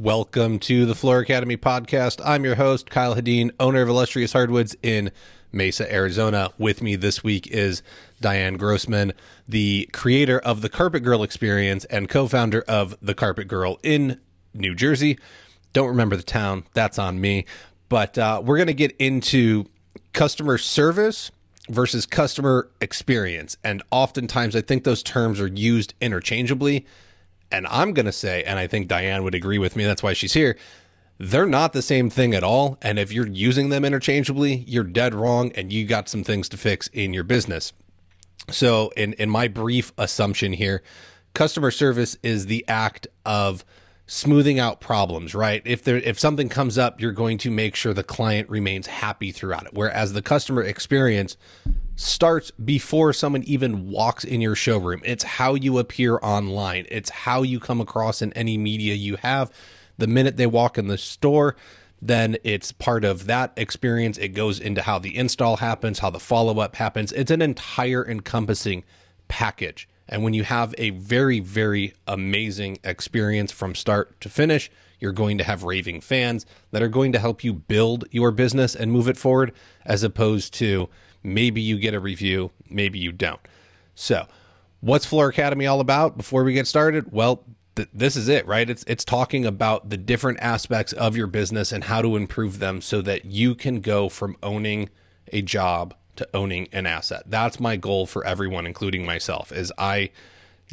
Welcome to the Floor Academy podcast. I'm your host, Kyle Hadeen, owner of Illustrious Hardwoods in Mesa, Arizona. With me this week is Dianne Grossman, the creator of the Carpet Girl experience and co-founder of the Carpet Girl in New Jersey. Don't remember the town. That's on me. But we're going to get into customer service versus customer experience. And oftentimes I think those terms are used interchangeably. And I'm going to say, and I think Dianne would agree with me, that's why she's here, they're not the same thing at all. And if you're using them interchangeably, you're dead wrong and you got some things to fix in your business. So in my brief assumption here, customer service is the act of smoothing out problems, right? If something comes up, you're going to make sure the client remains happy throughout it. Whereas the customer experience starts before someone even walks in your showroom. It's how you appear online. It's how you come across in any media you have. The minute they walk in the store, then it's part of that experience. It goes into how the install happens, how the follow-up happens. It's an entire encompassing package. And when you have a very, very amazing experience from start to finish, you're going to have raving fans that are going to help you build your business and move it forward, as opposed to maybe you get a review, maybe you don't. So what's Floor Academy all about? Before we get started, well, this is it, right? It's talking about the different aspects of your business and how to improve them so that you can go from owning a job to owning an asset. That's my goal for everyone, including myself, is I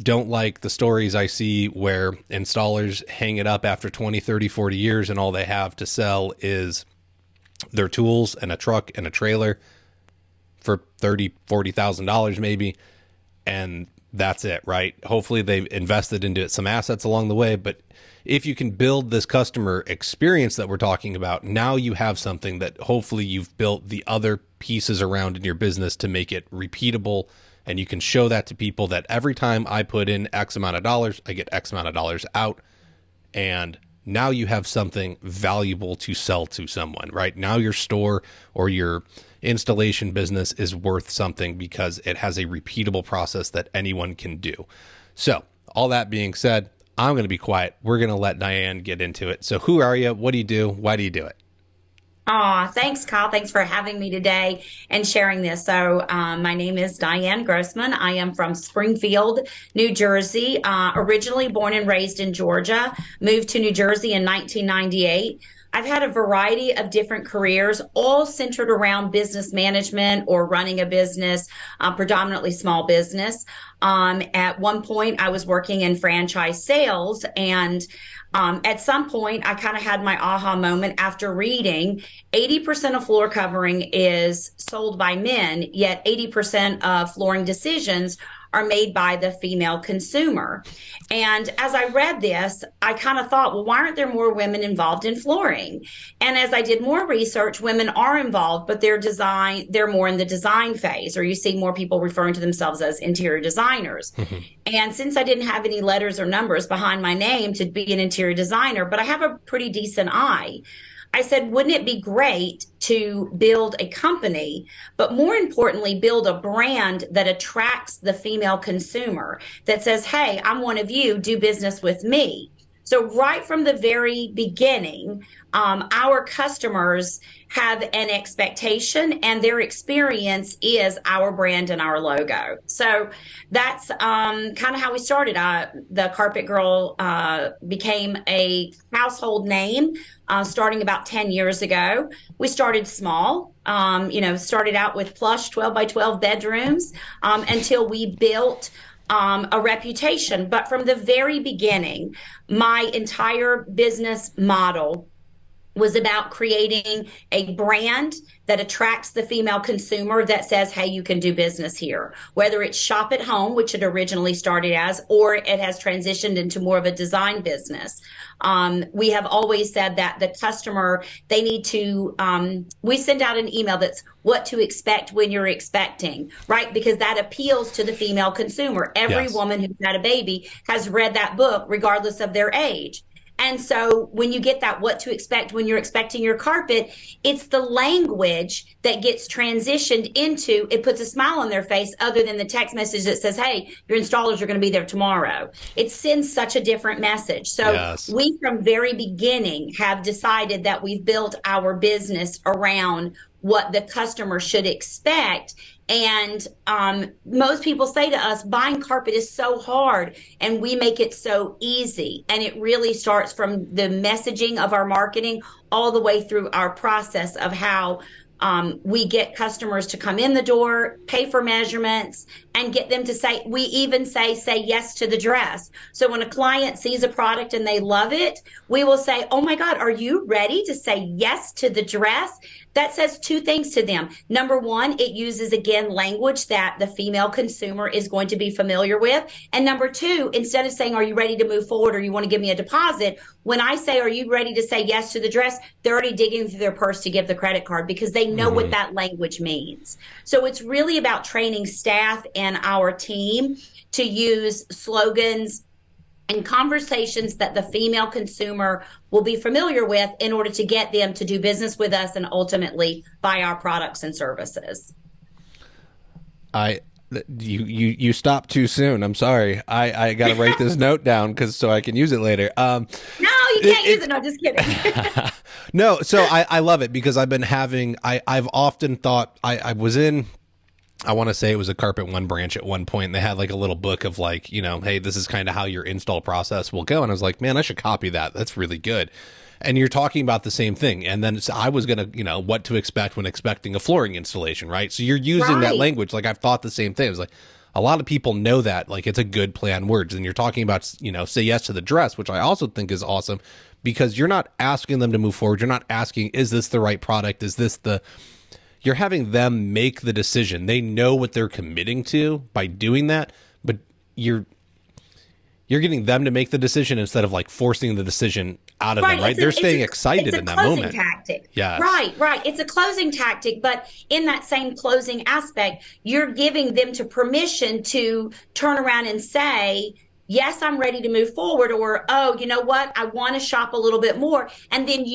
don't like the stories I see where installers hang it up after 20, 30, 40 years and all they have to sell is their tools and a truck and a trailer for $30,000, $40,000 maybe. And that's it, right? Hopefully they've invested into some assets along the way. But if you can build this customer experience that we're talking about, now you have something that hopefully you've built the other pieces around in your business to make it repeatable. And you can show that to people that every time I put in X amount of dollars, I get X amount of dollars out. And now you have something valuable to sell to someone, right? Now your store or your installation business is worth something because it has a repeatable process that anyone can do. So all that being said, I'm going to be quiet. We're going to let Dianne get into it. So who are you? What do you do? Why do you do it? Thanks, Kyle. Thanks for having me today and sharing this. So my name is Dianne Grossman. I am from Springfield, New Jersey, originally born and raised in Georgia, moved to New Jersey in 1998. I've had a variety of different careers, all centered around business management or running a business, predominantly small business. At one point, I was working in franchise sales, and at some point, I kind of had my aha moment after reading 80% of floor covering is sold by men, yet 80% of flooring decisions are made by the female consumer. And as I read this, I kind of thought, well, why aren't there more women involved in flooring? And as I did more research, women are involved, but they're more in the design phase, or you see more people referring to themselves as interior designers. Mm-hmm. And since I didn't have any letters or numbers behind my name to be an interior designer, but I have a pretty decent eye, I said, wouldn't it be great to build a company, but more importantly, build a brand that attracts the female consumer that says, hey, I'm one of you, do business with me. So right from the very beginning, our customers have an expectation and their experience is our brand and our logo. So that's kind of how we started. The Carpet Girl became a household name starting about 10 years ago. We started small, started out with plush 12 by 12 bedrooms until we built a reputation. But from the very beginning, my entire business model was about creating a brand that attracts the female consumer that says, hey, you can do business here. Whether it's shop at home, which it originally started as, or it has transitioned into more of a design business. We have always said that the customer, they need to, we send out an email that's what to expect when you're expecting, right? Because that appeals to the female consumer. Every Yes. woman who's had a baby has read that book, regardless of their age. And so when you get that what to expect when you're expecting your carpet, it's the language that gets transitioned into, it puts a smile on their face other than the text message that says, hey, your installers are going to be there tomorrow. It sends such a different message. So Yes. we from very beginning have decided that we've built our business around what the customer should expect. And most people say to us, buying carpet is so hard, and we make it so easy. And it really starts from the messaging of our marketing all the way through our process of how we get customers to come in the door, pay for measurements, and get them to say, we even say yes to the dress. So when a client sees a product and they love it, we will say, oh my God, are you ready to say yes to the dress? That says two things to them. Number one, it uses, again, language that the female consumer is going to be familiar with. And number two, instead of saying, are you ready to move forward or you want to give me a deposit? When I say, are you ready to say yes to the dress? They're already digging through their purse to give the credit card because they know what that language means. So it's really about training staff and our team to use slogans and conversations that the female consumer will be familiar with in order to get them to do business with us and ultimately buy our products and services. You stopped too soon. I'm sorry. I got to write this note down so I can use it later. No, you can't use it. No, just kidding. No, so I love it because I've been having, I've often thought I was in, I want to say it was a Carpet One branch at one point. And they had like a little book of like, hey, this is kind of how your install process will go. And I was like, man, I should copy that. That's really good. And you're talking about the same thing. And then I was going to, what to expect when expecting a flooring installation, right? So you're using that language. Like I've thought the same thing. I was like, a lot of people know that, like it's a good play on words. And you're talking about, say yes to the dress, which I also think is awesome because you're not asking them to move forward. You're not asking, is this the right product? Is this you're having them make the decision. They know what they're committing to by doing that, but you're getting them to make the decision instead of like forcing the decision out of them, right? They're staying excited in that moment. Tactic. Yeah. Right. It's a closing tactic, but in that same closing aspect, you're giving them to permission to turn around and say, yes, I'm ready to move forward, or, oh, you know what? I want to shop a little bit more. And then,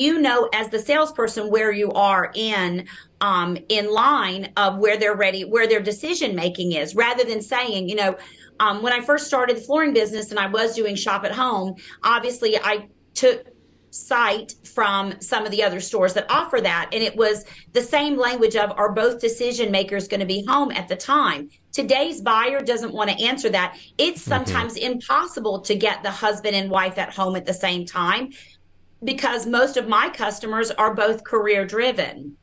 as the salesperson, where you are in line of where they're ready, where their decision making is, rather than saying, when I first started the flooring business and I was doing shop at home, obviously I took sight from some of the other stores that offer that. And it was the same language of, are both decision makers going to be home at the time? Today's buyer doesn't want to answer that. It's sometimes impossible to get the husband and wife at home at the same time because most of my customers are both career driven.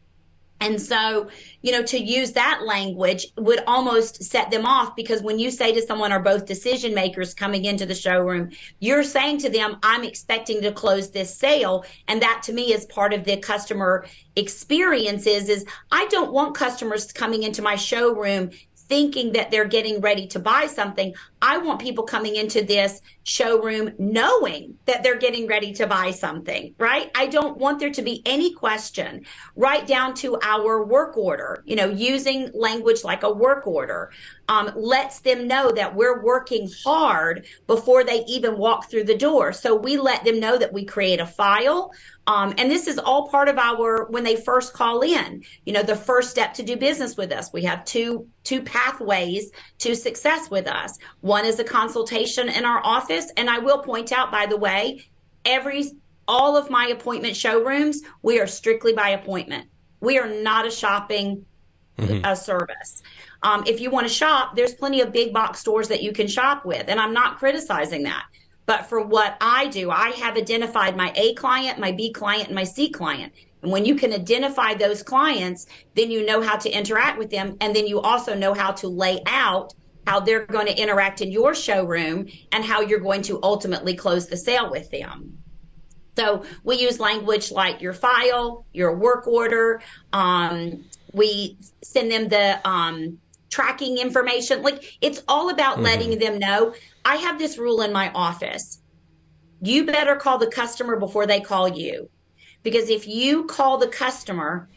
And so, to use that language would almost set them off because when you say to someone, are both decision makers coming into the showroom, you're saying to them, I'm expecting to close this sale. And that to me is part of the customer experience is I don't want customers coming into my showroom thinking that they're getting ready to buy something. I want people coming into this showroom knowing that they're getting ready to buy something, right? I don't want there to be any question, right down to our work order. Using language like a work order lets them know that we're working hard before they even walk through the door. So we let them know that we create a file. And this is all part of when they first call in, the first step to do business with us. We have two pathways to success with us. One is a consultation in our office. And I will point out, by the way, all of my appointment showrooms, we are strictly by appointment. We are not a shopping service. If you want to shop, there's plenty of big box stores that you can shop with. And I'm not criticizing that. But for what I do, I have identified my A client, my B client, and my C client. And when you can identify those clients, then you know how to interact with them. And then you also know how to lay out how they're going to interact in your showroom and how you're going to ultimately close the sale with them. So we use language like your file, your work order. We send them the tracking information. Like it's all about letting them know. I have this rule in my office. You better call the customer before they call you. Because if you call the customer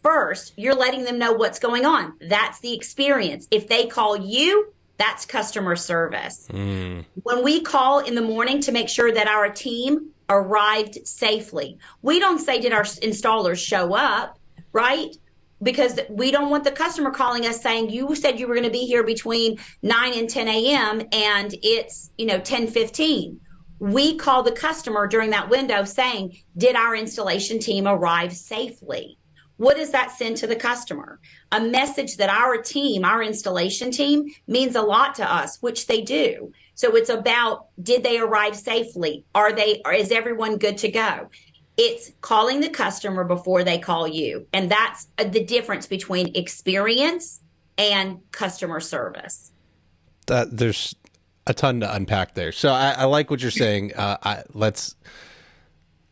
first, you're letting them know what's going on. That's the experience. If they call you, that's customer service. When we call in the morning to make sure that our team arrived safely. We don't say, did our installers show up, right? Because we don't want the customer calling us saying, you said you were going to be here between 9 and 10 a.m. and it's, 10:15. We call the customer during that window saying, did our installation team arrive safely? What does that send to the customer? A message that our team, our installation team, means a lot to us, which they do. So it's about, did they arrive safely? Is everyone good to go? It's calling the customer before they call you. And that's the difference between experience and customer service. There's a ton to unpack there. So I like what you're saying. Let's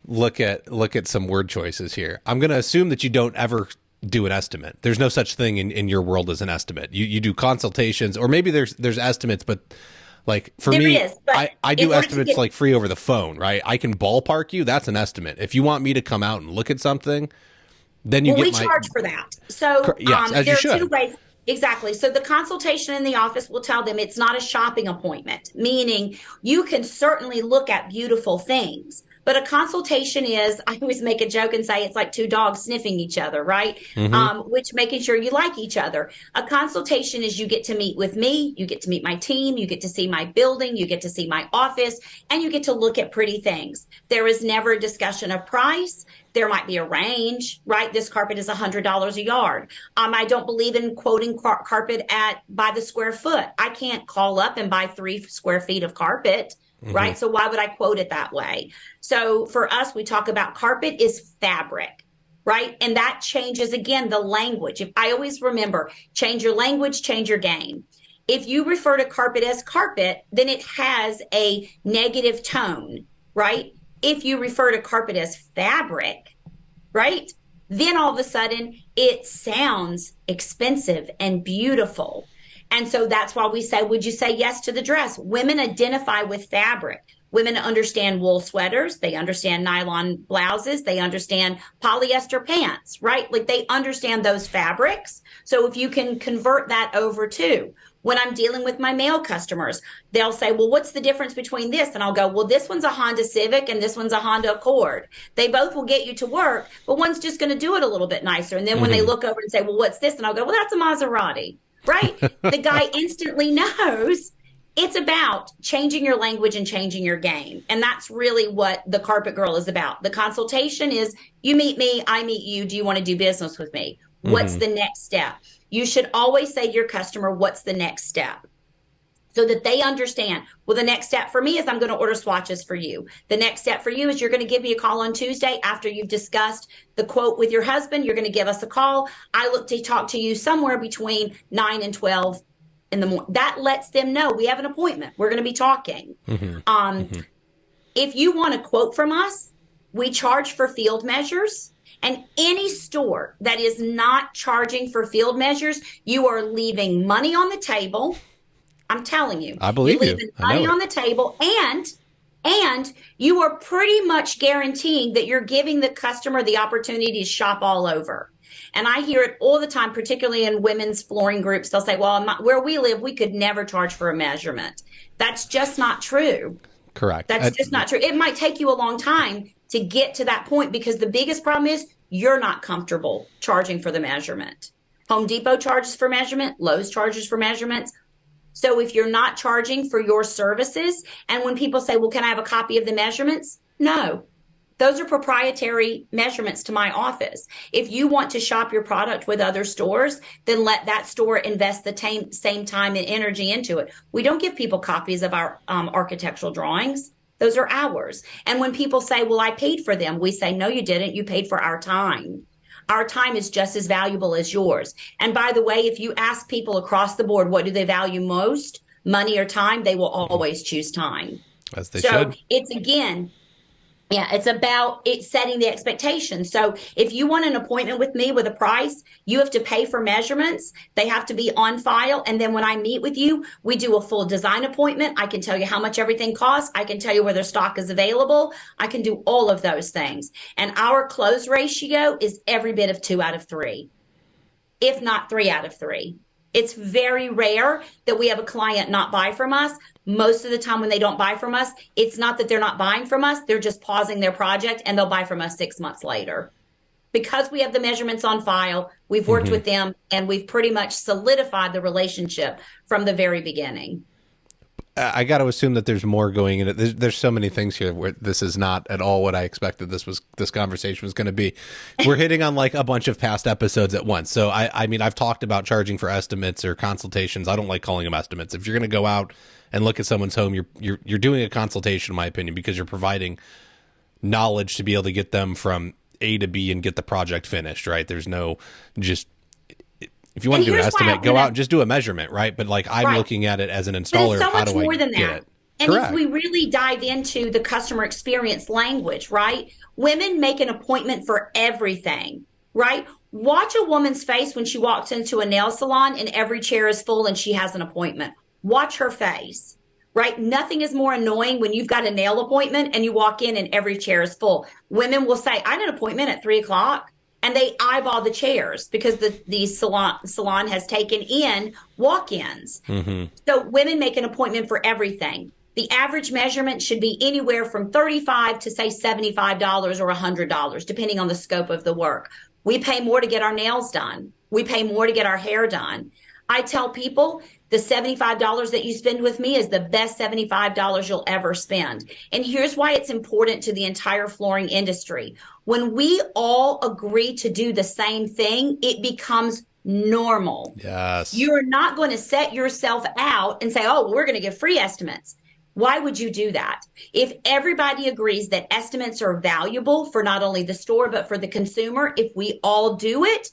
look at some word choices here. I'm going to assume that you don't ever do an estimate. There's no such thing in your world as an estimate. You do consultations, or maybe there's estimates, but like for me, I do estimates like free over the phone, right? I can ballpark you. That's an estimate. If you want me to come out and look at something, then we charge for that. So yes, as there you should. are two ways. Exactly. So the consultation in the office will tell them it's not a shopping appointment, meaning you can certainly look at beautiful things. But a consultation is, I always make a joke and say it's like two dogs sniffing each other, right? Mm-hmm. Which making sure you like each other. A consultation is you get to meet with me, you get to meet my team, you get to see my building, you get to see my office, and you get to look at pretty things. There is never a discussion of price. There might be a range, right? This carpet is $100 a yard. I don't believe in quoting carpet by the square foot. I can't call up and buy 3 square feet of carpet. Mm-hmm. Right. So why would I quote it that way? So for us, we talk about carpet is fabric, right? And that changes, again, the language. If I always remember, change your language, change your game. If you refer to carpet as carpet, then it has a negative tone, right? If you refer to carpet as fabric, right? Then all of a sudden it sounds expensive and beautiful. And so that's why we say, would you say yes to the dress? Women identify with fabric. Women understand wool sweaters. They understand nylon blouses. They understand polyester pants, right? Like they understand those fabrics. So if you can convert that over too, when I'm dealing with my male customers, they'll say, well, what's the difference between this? And I'll go, well, this one's a Honda Civic and this one's a Honda Accord. They both will get you to work, but one's just going to do it a little bit nicer. And then when they look over and say, well, what's this? And I'll go, well, that's a Maserati. Right? The guy instantly knows it's about changing your language and changing your game. And that's really what the Carpet Girl is about. The consultation is you meet me, I meet you. Do you want to do business with me? What's the next step? You should always say to your customer, what's the next step? So that they understand, well, the next step for me is I'm going to order swatches for you. The next step for you is you're going to give me a call on Tuesday after you've discussed the quote with your husband. You're going to give us a call. I look to talk to you somewhere between 9 and 12 in the morning. That lets them know we have an appointment. We're going to be talking. If you want a quote from us, we charge for field measures. And any store that is not charging for field measures, you are leaving money on the table. I'm telling you, I believe you're leaving money on the table, and you are pretty much guaranteeing that you're giving the customer the opportunity to shop all over. And I hear it all the time, particularly in women's flooring groups. They'll say, well, where we live, we could never charge for a measurement. That's just not true. Correct. That's just not true. It might take you a long time to get to that point because the biggest problem is you're not comfortable charging for the measurement. Home Depot charges for measurement. Lowe's charges for measurements. So if you're not charging for your services, and when people say, well, can I have a copy of the measurements? No, those are proprietary measurements to my office. If you want to shop your product with other stores, then let that store invest the same time and energy into it. We don't give people copies of our architectural drawings. Those are ours. And when people say, well, I paid for them, we say, no, you didn't. You paid for our time. Our time is just as valuable as yours. And by the way, if you ask people across the board, what do they value most, money or time, they will always choose time. As they should. So it's it's about setting the expectation. So if you want an appointment with me with a price, you have to pay for measurements. They have to be on file. And then when I meet with you, we do a full design appointment. I can tell you how much everything costs. I can tell you whether stock is available. I can do all of those things. And our close ratio is every bit of 2 out of 3, if not 3 out of 3. It's very rare that we have a client not buy from us. Most of the time when they don't buy from us, it's not that they're not buying from us. They're just pausing their project and they'll buy from us 6 months later. Because we have the measurements on file, we've worked with them and we've pretty much solidified the relationship from the very beginning. I got to assume that there's more going in it. There's so many things here where this is not at all what I expected this conversation was going to be. We're hitting on like a bunch of past episodes at once. So I mean, I've talked about charging for estimates or consultations. I don't like calling them estimates. If you're going to go out and look at someone's home, you're doing a consultation, in my opinion, because you're providing knowledge to be able to get them from A to B and get the project finished, right? There's no just, if you want to do an estimate, go out and just do a measurement, right? But like I'm looking at it as an installer. So much how do more I than get that. it? And Correct. if we really dive into the customer experience language, right? Women make an appointment for everything, right? Watch a woman's face when she walks into a nail salon and every chair is full and she has an appointment. Watch her face, right? Nothing is more annoying when you've got a nail appointment and you walk in and every chair is full. Women will say, I had an appointment at 3:00. And they eyeball the chairs because the salon has taken in walk-ins. So women make an appointment for everything. The average measurement should be anywhere from $35 to say $75 or $100, depending on the scope of the work. We pay more to get our nails done. We pay more to get our hair done. I tell people the $75 that you spend with me is the best $75 you'll ever spend. And here's why it's important to the entire flooring industry. When we all agree to do the same thing, it becomes normal. Yes. You're not going to set yourself out and say, oh, well, we're going to give free estimates. Why would you do that? If everybody agrees that estimates are valuable for not only the store, but for the consumer, if we all do it,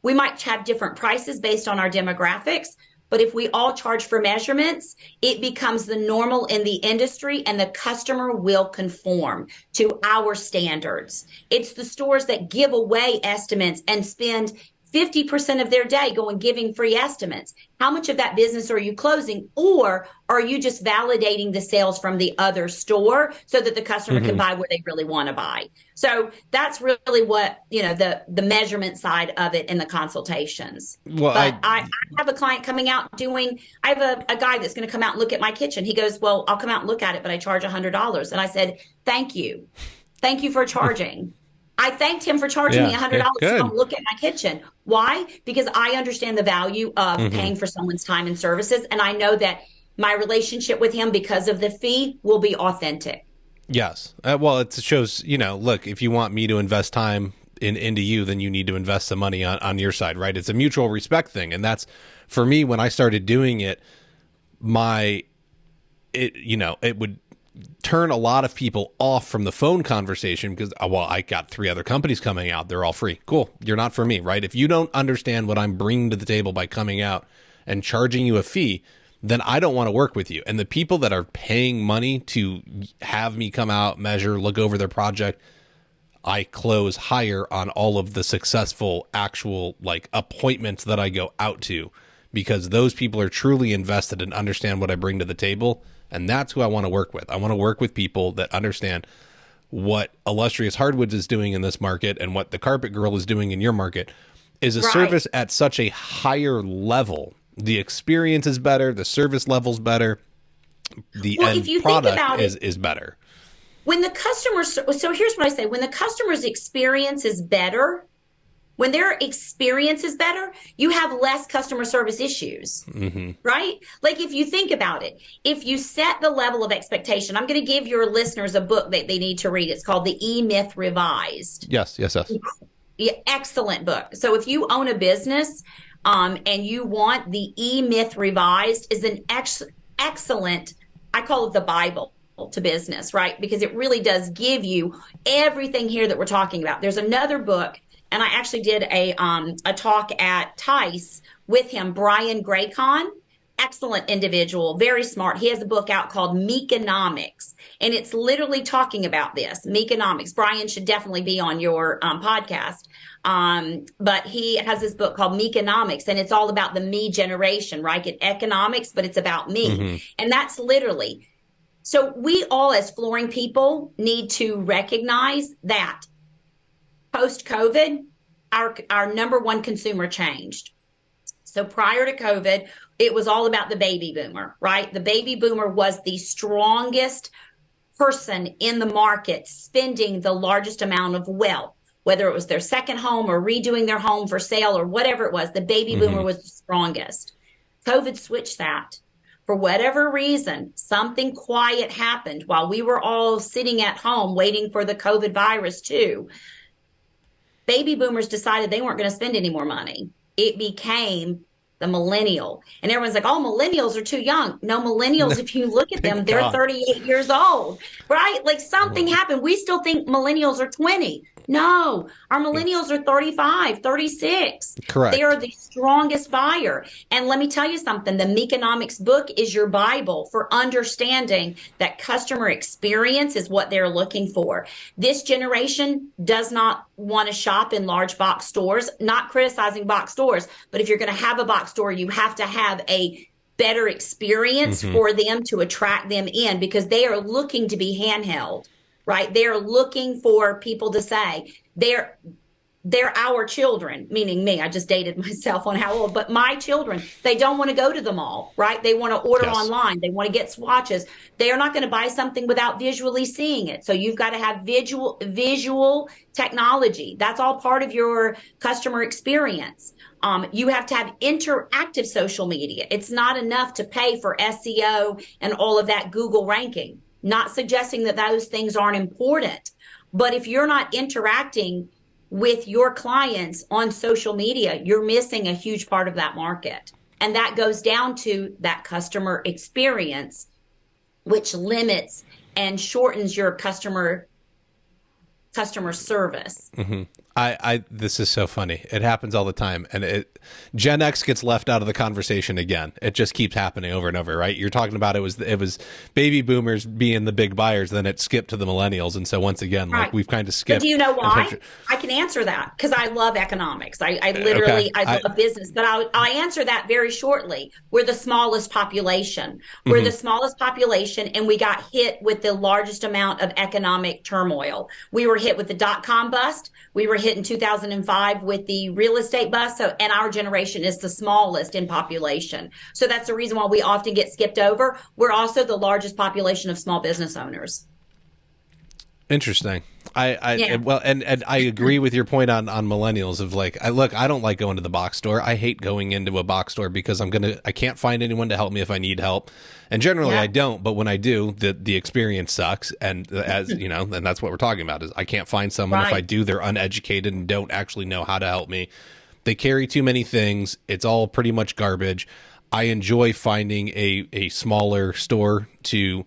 we might have different prices based on our demographics. But if we all charge for measurements, it becomes the normal in the industry and the customer will conform to our standards. It's the stores that give away estimates and spend 50% of their day going giving free estimates. How much of that business are you closing? Or are you just validating the sales from the other store so that the customer can buy where they really want to buy? So that's really what, the measurement side of it in the consultations. Well, but I have a client coming out I have a guy that's going to come out and look at my kitchen. He goes, well, I'll come out and look at it, but I charge $100. And I said, thank you. Thank you for charging. I thanked him for charging me $100 to come look at my kitchen. Why? Because I understand the value of paying for someone's time and services. And I know that my relationship with him because of the fee will be authentic. Yes. Well, it shows, look, if you want me to invest time into you, then you need to invest some money on your side, right? It's a mutual respect thing. And that's, for me, when I started doing it, it would turn a lot of people off from the phone conversation because, I got 3 other companies coming out. They're all free. Cool. You're not for me, right? If you don't understand what I'm bringing to the table by coming out and charging you a fee, then I don't want to work with you. And the people that are paying money to have me come out, measure, look over their project, I close higher on all of the successful actual appointments that I go out to because those people are truly invested and understand what I bring to the table. And that's who I want to work with. I want to work with people that understand what Illustrious Hardwoods is doing in this market and what the Carpet Girl is doing in your market is a service at such a higher level. The experience is better. The service level's better. The end product is better. When the customer, so here's what I say. When the customer's experience is better, when their experience is better, you have less customer service issues, right? Like if you think about it, if you set the level of expectation, I'm going to give your listeners a book that they need to read. It's called The E-Myth Revised. Yes. Yeah, excellent book. So if you own a business and you want The E-Myth Revised is an excellent, I call it the Bible to business, right? Because it really does give you everything here that we're talking about. There's another book. And I actually did a talk at Tice with him, Brian Graycon, excellent individual, very smart. He has a book out called Meekonomics, and it's literally talking about this, Meekonomics. Brian should definitely be on your podcast. But he has this book called Meekonomics, and it's all about the me generation, right? It's economics, but it's about me. And that's literally. So we all as flooring people need to recognize that post-COVID, our number one consumer changed. So prior to COVID, it was all about the baby boomer, right? The baby boomer was the strongest person in the market spending the largest amount of wealth, whether it was their second home or redoing their home for sale or whatever it was. The baby boomer was the strongest. COVID switched that. For whatever reason, something quiet happened while we were all sitting at home waiting for the COVID virus too. Baby boomers decided they weren't going to spend any more money. It became the millennial. And everyone's like, oh, millennials are too young. No, millennials, if you look at them, they're God. 38 years old, right? Like something happened. We still think millennials are 20. No, our millennials are 35, 36. Correct. They are the strongest buyer. And let me tell you something, the Meconomics book is your Bible for understanding that customer experience is what they're looking for. This generation does not want to shop in large box stores, not criticizing box stores, but if you're going to have a box store, you have to have a better experience for them to attract them in because they are looking to be handheld. Right? They're looking for people to say they're our children, meaning me. I just dated myself on how old, but my children, they don't want to go to the mall, right? They want to order online. They want to get swatches. They are not going to buy something without visually seeing it. So you've got to have visual technology. That's all part of your customer experience. You have to have interactive social media. It's not enough to pay for SEO and all of that Google ranking. Not suggesting that those things aren't important, but if you're not interacting with your clients on social media, you're missing a huge part of that market. And that goes down to that customer experience, which limits and shortens your customer service. This is so funny. It happens all the time. And Gen X gets left out of the conversation again. It just keeps happening over and over, right? You're talking about it was baby boomers being the big buyers, then it skipped to the millennials. And so once again, like we've kind of skipped. But do you know why? I can answer that because I love economics. I literally, I love business, but I answer that very shortly. We're the smallest population. We're the smallest population and we got hit with the largest amount of economic turmoil. We were hit with the dot-com bust. We were hit in 2005 with the real estate bust. So, and our generation is the smallest in population. So that's the reason why we often get skipped over. We're also the largest population of small business owners. Interesting. Well, and I agree with your point on millennials of like, I don't like going to the box store. I hate going into a box store because I can't find anyone to help me if I need help. And generally I don't, but when I do, the experience sucks. And as you know, and that's what we're talking about is I can't find someone. If I do, they're uneducated and don't actually know how to help me. They carry too many things. It's all pretty much garbage. I enjoy finding a smaller store to,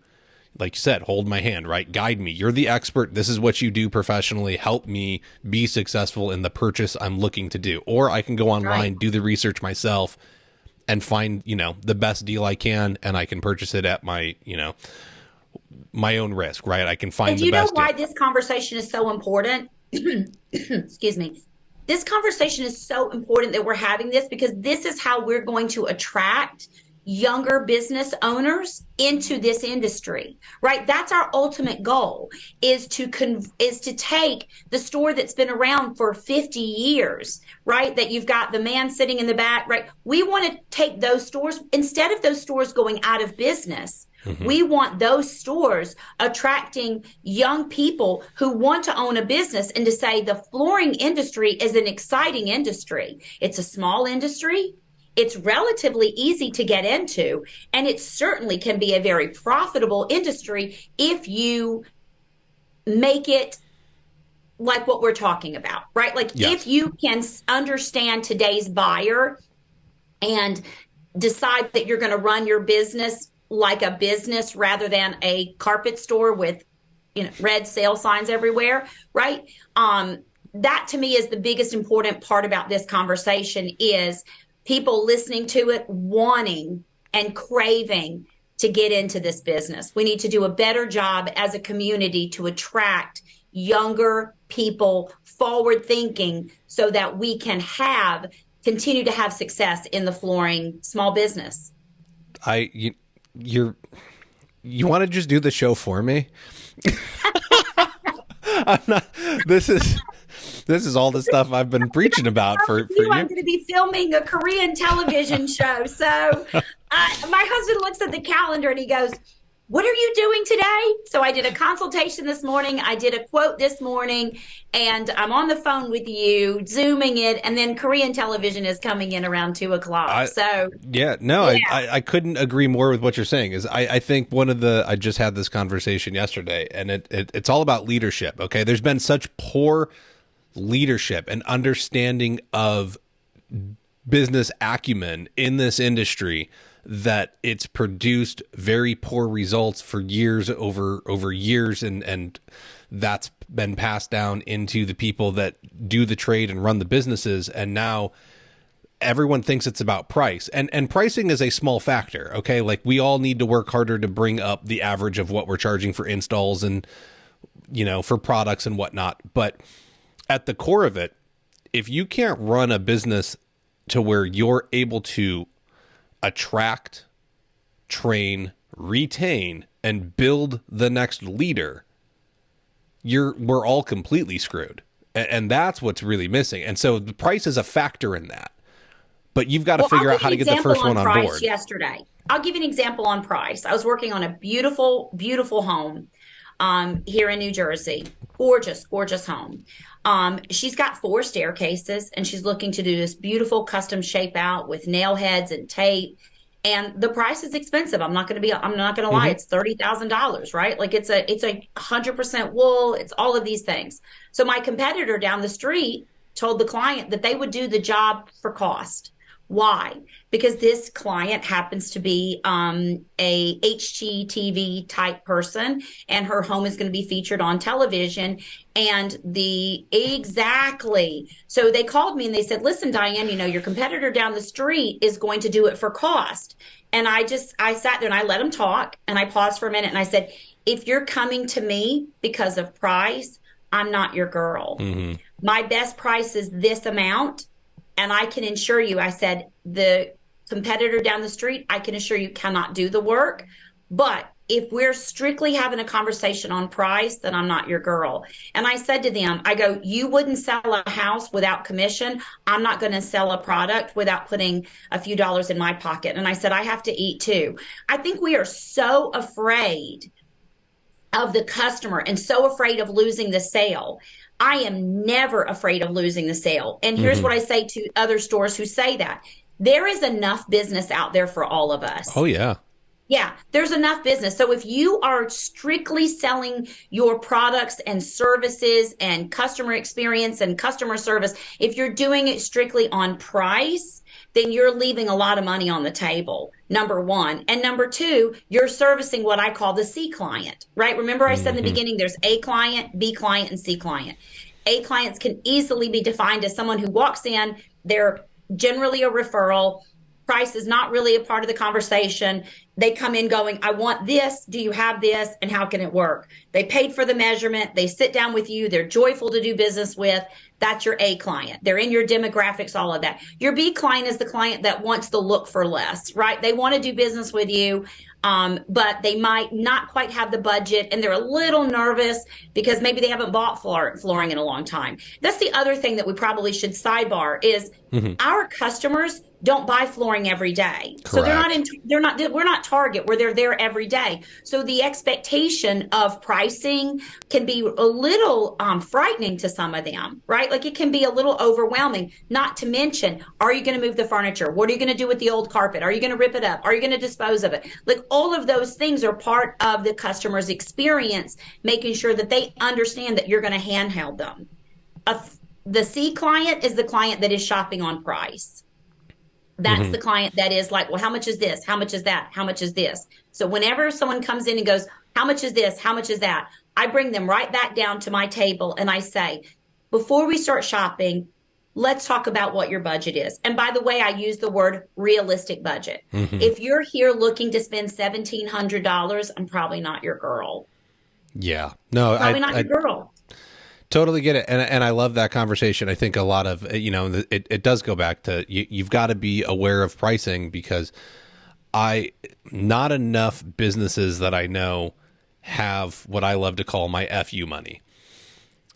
like you said, hold my hand, right? Guide me. You're the expert. This is what you do professionally. Help me be successful in the purchase I'm looking to do. Or I can go online, do the research myself and find, the best deal I can, and I can purchase it at my, my own risk, right? I can find the best deal. And do you know why this conversation is so important? Excuse me. This conversation is so important that we're having this because this is how we're going to attract younger business owners into this industry, right? That's our ultimate goal is to take the store that's been around for 50 years, right? That you've got the man sitting in the back, right? We want to take those stores, instead of those stores going out of business, we want those stores attracting young people who want to own a business and to say the flooring industry is an exciting industry. It's a small industry. It's relatively easy to get into, and it certainly can be a very profitable industry if you make it like what we're talking about, right? Like if you can understand today's buyer and decide that you're going to run your business like a business rather than a carpet store with, red sale signs everywhere, right? That to me is the biggest important part about this conversation is people listening to it, wanting and craving to get into this business. We need to do a better job as a community to attract younger people, forward thinking, so that we can continue to have success in the flooring small business. You want to just do the show for me? I'm not, This is all the stuff I've been preaching about for I'm years. going to be filming a Korean television show. So my husband looks at the calendar and he goes, "What are you doing today?" So I did a consultation this morning. I did a quote this morning, and I'm on the phone with you, Zooming it. And then Korean television is coming in around 2 o'clock. I couldn't agree more with what you're saying. I think I just had this conversation yesterday, and it's all about leadership. Okay. There's been such poor leadership and understanding of business acumen in this industry that it's produced very poor results for years over years, and that's been passed down into the people that do the trade and run the businesses. And now everyone thinks it's about price, and pricing is a small factor. Okay. Like, we all need to work harder to bring up the average of what we're charging for installs and, for products and whatnot. But at the core of it, if you can't run a business to where you're able to attract, train, retain, and build the next leader, we're all completely screwed. And that's what's really missing. And so the price is a factor in that. But you've got to figure out how to get the first one on board. Yesterday, I'll give you an example on price. I was working on a beautiful, beautiful home here in New Jersey. Gorgeous, gorgeous home. She's got 4 staircases, and she's looking to do this beautiful custom shape out with nail heads and tape. And the price is expensive. I'm not going to lie. It's $30,000, right? Like, it's a 100% wool. It's all of these things. So my competitor down the street told the client that they would do the job for cost. Why? Because this client happens to be a HGTV type person, and her home is going to be featured on television. And so they called me and they said, "Listen, Dianne, your competitor down the street is going to do it for cost." And I sat there and I let them talk, and I paused for a minute and I said, "If you're coming to me because of price, I'm not your girl. Mm-hmm. My best price is this amount. And I can assure you," I said, "the competitor down the street, I can assure you, cannot do the work. But if we're strictly having a conversation on price, then I'm not your girl." And I said to them, I go, "You wouldn't sell a house without commission. I'm not going to sell a product without putting a few dollars in my pocket." And I said, "I have to eat too." I think we are so afraid of the customer and so afraid of losing the sale. I am never afraid of losing the sale. And here's what I say to other stores who say that. There is enough business out there for all of us. Oh, yeah. Yeah, there's enough business. So if you are strictly selling your products and services and customer experience and customer service, if you're doing it strictly on price, then you're leaving a lot of money on the table, number one. And number two, you're servicing what I call the C client, right? Remember I said in the beginning, there's A client, B client, and C client. A clients can easily be defined as someone who walks in, they're generally a referral. Price is not really a part of the conversation. They come in going, "I want this. Do you have this? And how can it work?" They paid for the measurement. They sit down with you. They're joyful to do business with. That's your A client. They're in your demographics, all of that. Your B client is the client that wants to look for less, right? They want to do business with you, but they might not quite have the budget, and they're a little nervous because maybe they haven't bought flooring in a long time. That's the other thing that we probably should sidebar is our customers don't buy flooring every day. Correct. So we're not Target where they're there every day. So the expectation of pricing can be a little frightening to some of them, right? Like, it can be a little overwhelming, not to mention, are you going to move the furniture? What are you going to do with the old carpet? Are you going to rip it up? Are you going to dispose of it? Like, all of those things are part of the customer's experience, making sure that they understand that you're going to handheld them. The C client is the client that is shopping on price. That's the client that is like, "Well, how much is this? How much is that? How much is this?" So whenever someone comes in and goes, "How much is this? How much is that?" I bring them right back down to my table and I say, "Before we start shopping, let's talk about what your budget is." And by the way, I use the word realistic budget. If you're here looking to spend $1,700, I'm probably not your girl. Yeah. No, Probably not your girl. Totally get it. And I love that conversation. I think a lot of, it does go back to you've got to be aware of pricing, because not enough businesses that I know have what I love to call my FU money.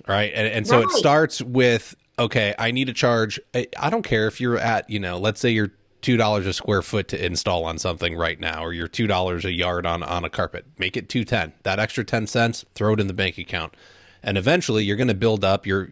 right? And so it Right. starts with, okay, I need to charge. I don't care if you're at, let's say you're $2 a square foot to install on something right now, or you're $2 a yard on a carpet. Make it 210. That extra 10 cents, throw it in the bank account. And eventually you're going to build up you'll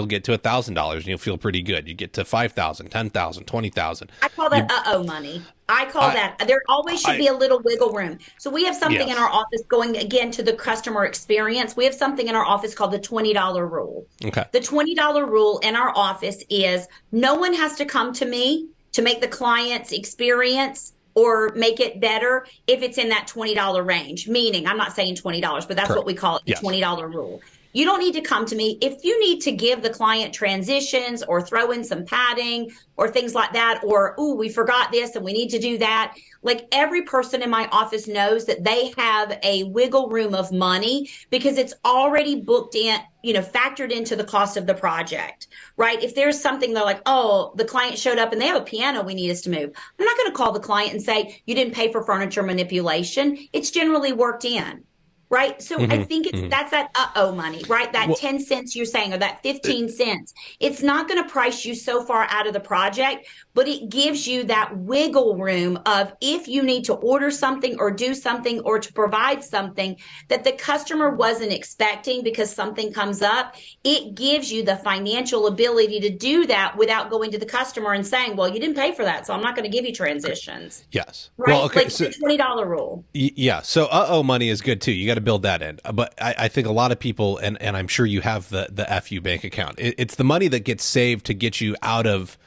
get to $1,000 and you'll feel pretty good. You get to 5,000, 10,000, 20,000. I call that uh-oh money. I call that there always should be a little wiggle room. So we have something in Yes. our office going again to the customer experience. We have something in our office called the $20 rule. Okay. The $20 rule in our office is no one has to come to me to make the client's experience or make it better if it's in that $20 range. Meaning, I'm not saying $20, but that's Correct. what we call it, the Yes. $20 rule. You don't need to come to me. If you need to give the client transitions or throw in some padding or things like that, or, ooh, we forgot this and we need to do that. Like every person in my office knows that they have a wiggle room of money because it's already booked in, factored into the cost of the project, right? If there's something they're like, oh, the client showed up and they have a piano we need us to move. I'm not going to call the client and say, you didn't pay for furniture manipulation. It's generally worked in. Right. So I think that's that uh-oh money, right? That 10 cents you're saying, or that 15 cents. It's not going to price you so far out of the project, but it gives you that wiggle room of if you need to order something or do something or to provide something that the customer wasn't expecting because something comes up, it gives you the financial ability to do that without going to the customer and saying, well, you didn't pay for that, so I'm not going to give you transitions. Yes. Right. Well, okay. Like the $20 rule. Yeah. So uh-oh money is good too. You got to build that in. But I think a lot of people, and I'm sure you have the FU bank account. It's the money that gets saved to get you out of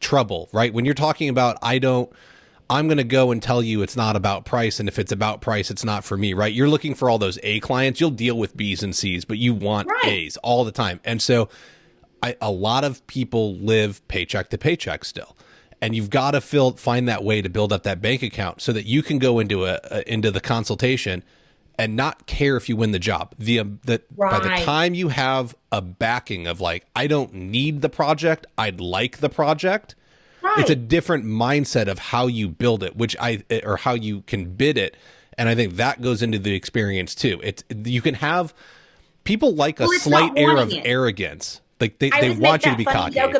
trouble, right? When you're talking about, I'm going to go and tell you it's not about price. And if it's about price, it's not for me, right? You're looking for all those A clients. You'll deal with B's and C's, but you want A's all the time. And so a lot of people live paycheck to paycheck still. And you've got to find that way to build up that bank account so that you can go into the consultation and not care if you win the job. By the time you have a backing of like, I don't need the project, I'd like the project. Right. It's a different mindset of how you build it, or how you can bid it. And I think that goes into the experience too. You can have people like a slight air of arrogance. Like they want you to be cocky. Joke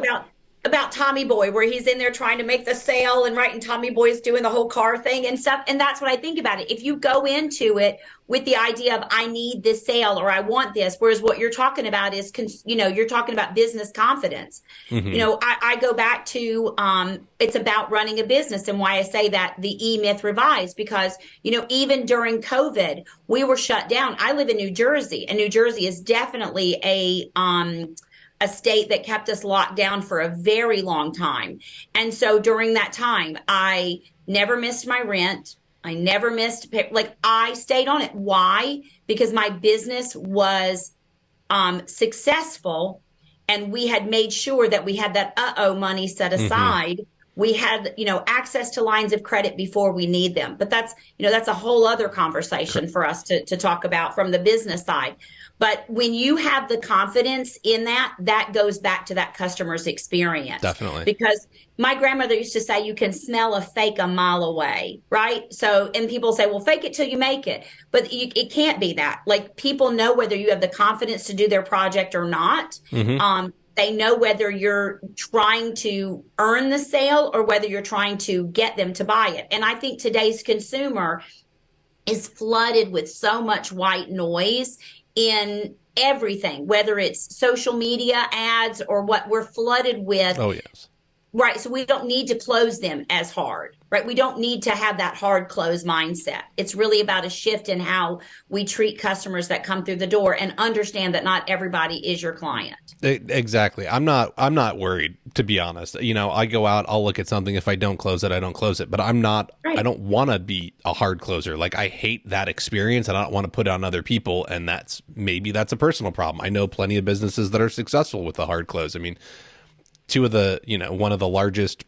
about Tommy Boy, where he's in there trying to make the sale and right, and Tommy Boy's doing the whole car thing and stuff. And that's what I think about it. If you go into it with the idea of I need this sale or I want this, whereas what you're talking about is, you're talking about business confidence. I go back to it's about running a business, and why I say that the E-Myth revised, because, even during COVID, we were shut down. I live in New Jersey, and New Jersey is definitely a state that kept us locked down for a very long time. And so during that time, I never missed my rent. I never missed, I stayed on it. Why? Because my business was successful, and we had made sure that we had that uh-oh money set aside. We had, access to lines of credit before we need them. But that's a whole other conversation for us to talk about from the business side. But when you have the confidence in that goes back to that customer's experience. Definitely. Because my grandmother used to say, you can smell a fake a mile away, right? So, and people say, well, fake it till you make it. But it can't be that. Like, people know whether you have the confidence to do their project or not. They know whether you're trying to earn the sale or whether you're trying to get them to buy it. And I think today's consumer is flooded with so much white noise in everything, whether it's social media ads or what we're flooded with. Oh, yes. Right. So we don't need to close them as hard, right? We don't need to have that hard close mindset. It's really about a shift in how we treat customers that come through the door and understand that not everybody is your client. Exactly. I'm not worried, to be honest. I go out, I'll look at something. If I don't close it, I don't close it. But I don't want to be a hard closer. Like, I hate that experience, and I don't want to put it on other people. And maybe that's a personal problem. I know plenty of businesses that are successful with the hard close. I mean, one of the largest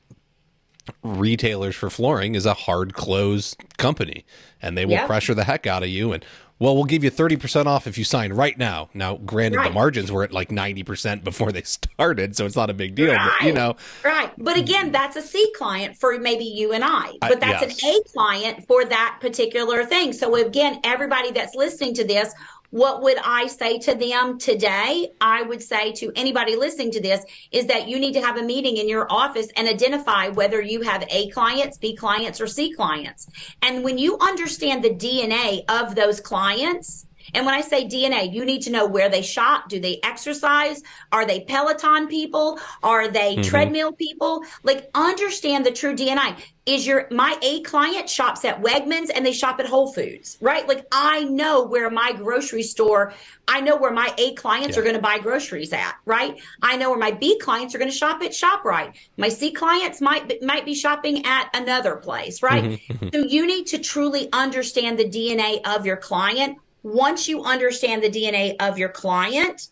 retailers for flooring is a hard close company, and they will pressure the heck out of you. And, well, we'll give you 30% off if you sign right now. Now, granted, the margins were at like 90% before they started, so it's not a big deal. But, Right. But again, that's a C client for maybe you and I. But that's an A client for that particular thing. So again, everybody that's listening to this, What would I say to them today? I would say to anybody listening to this is that you need to have a meeting in your office and identify whether you have A clients, B clients, or C clients. And when you understand the DNA of those clients, and when I say DNA, you need to know where they shop. Do they exercise? Are they Peloton people? Are they treadmill people? Like, understand the true DNA. Is my A client shops at Wegmans and they shop at Whole Foods, right? Like, I know where my grocery store, I know where my A clients are going to buy groceries at, right? I know where my B clients are going to shop at ShopRite. My C clients might be shopping at another place, right? So you need to truly understand the DNA of your client. Once you understand the DNA of your client,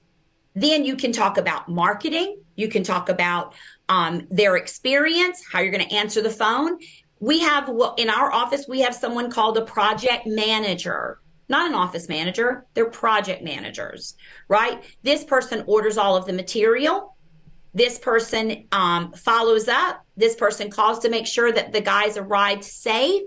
then you can talk about marketing. You can talk about their experience, how you're going to answer the phone. We have, in our office, we have someone called a project manager, not an office manager. They're project managers, right? This person orders all of the material. This person follows up. This person calls to make sure that the guys arrived safe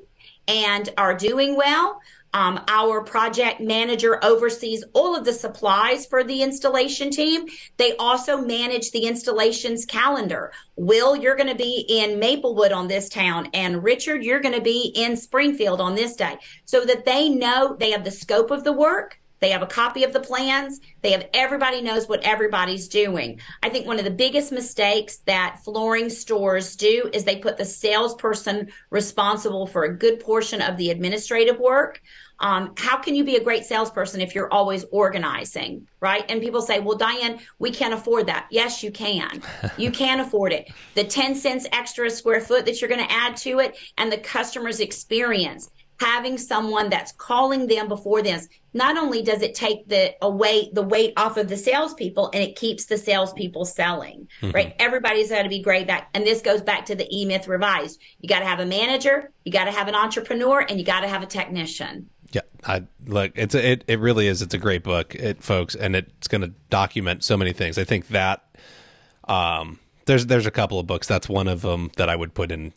and are doing well. Our project manager oversees all of the supplies for the installation team. They also manage the installations calendar. Will, you're going to be in Maplewood on this town, and Richard, you're going to be in Springfield on this day, so that they know they have the scope of the work. They have a copy of the plans. Everybody knows what everybody's doing. I think one of the biggest mistakes that flooring stores do is they put the salesperson responsible for a good portion of the administrative work. How can you be a great salesperson if you're always organizing, right? And people say, well, Dianne, we can't afford that. Yes, you can. You can afford it. The 10 cents extra square foot that you're going to add to it, and the customer's experience. Having someone that's calling them before this, not only does it take the weight off of the salespeople, and it keeps the salespeople selling, right? Everybody's got to be great back. And this goes back to the E-Myth Revised. You got to have a manager, you got to have an entrepreneur, and you got to have a technician. Yeah, it really is. It's a great book, folks, and it's going to document so many things. I think that there's a couple of books. That's one of them that I would put in,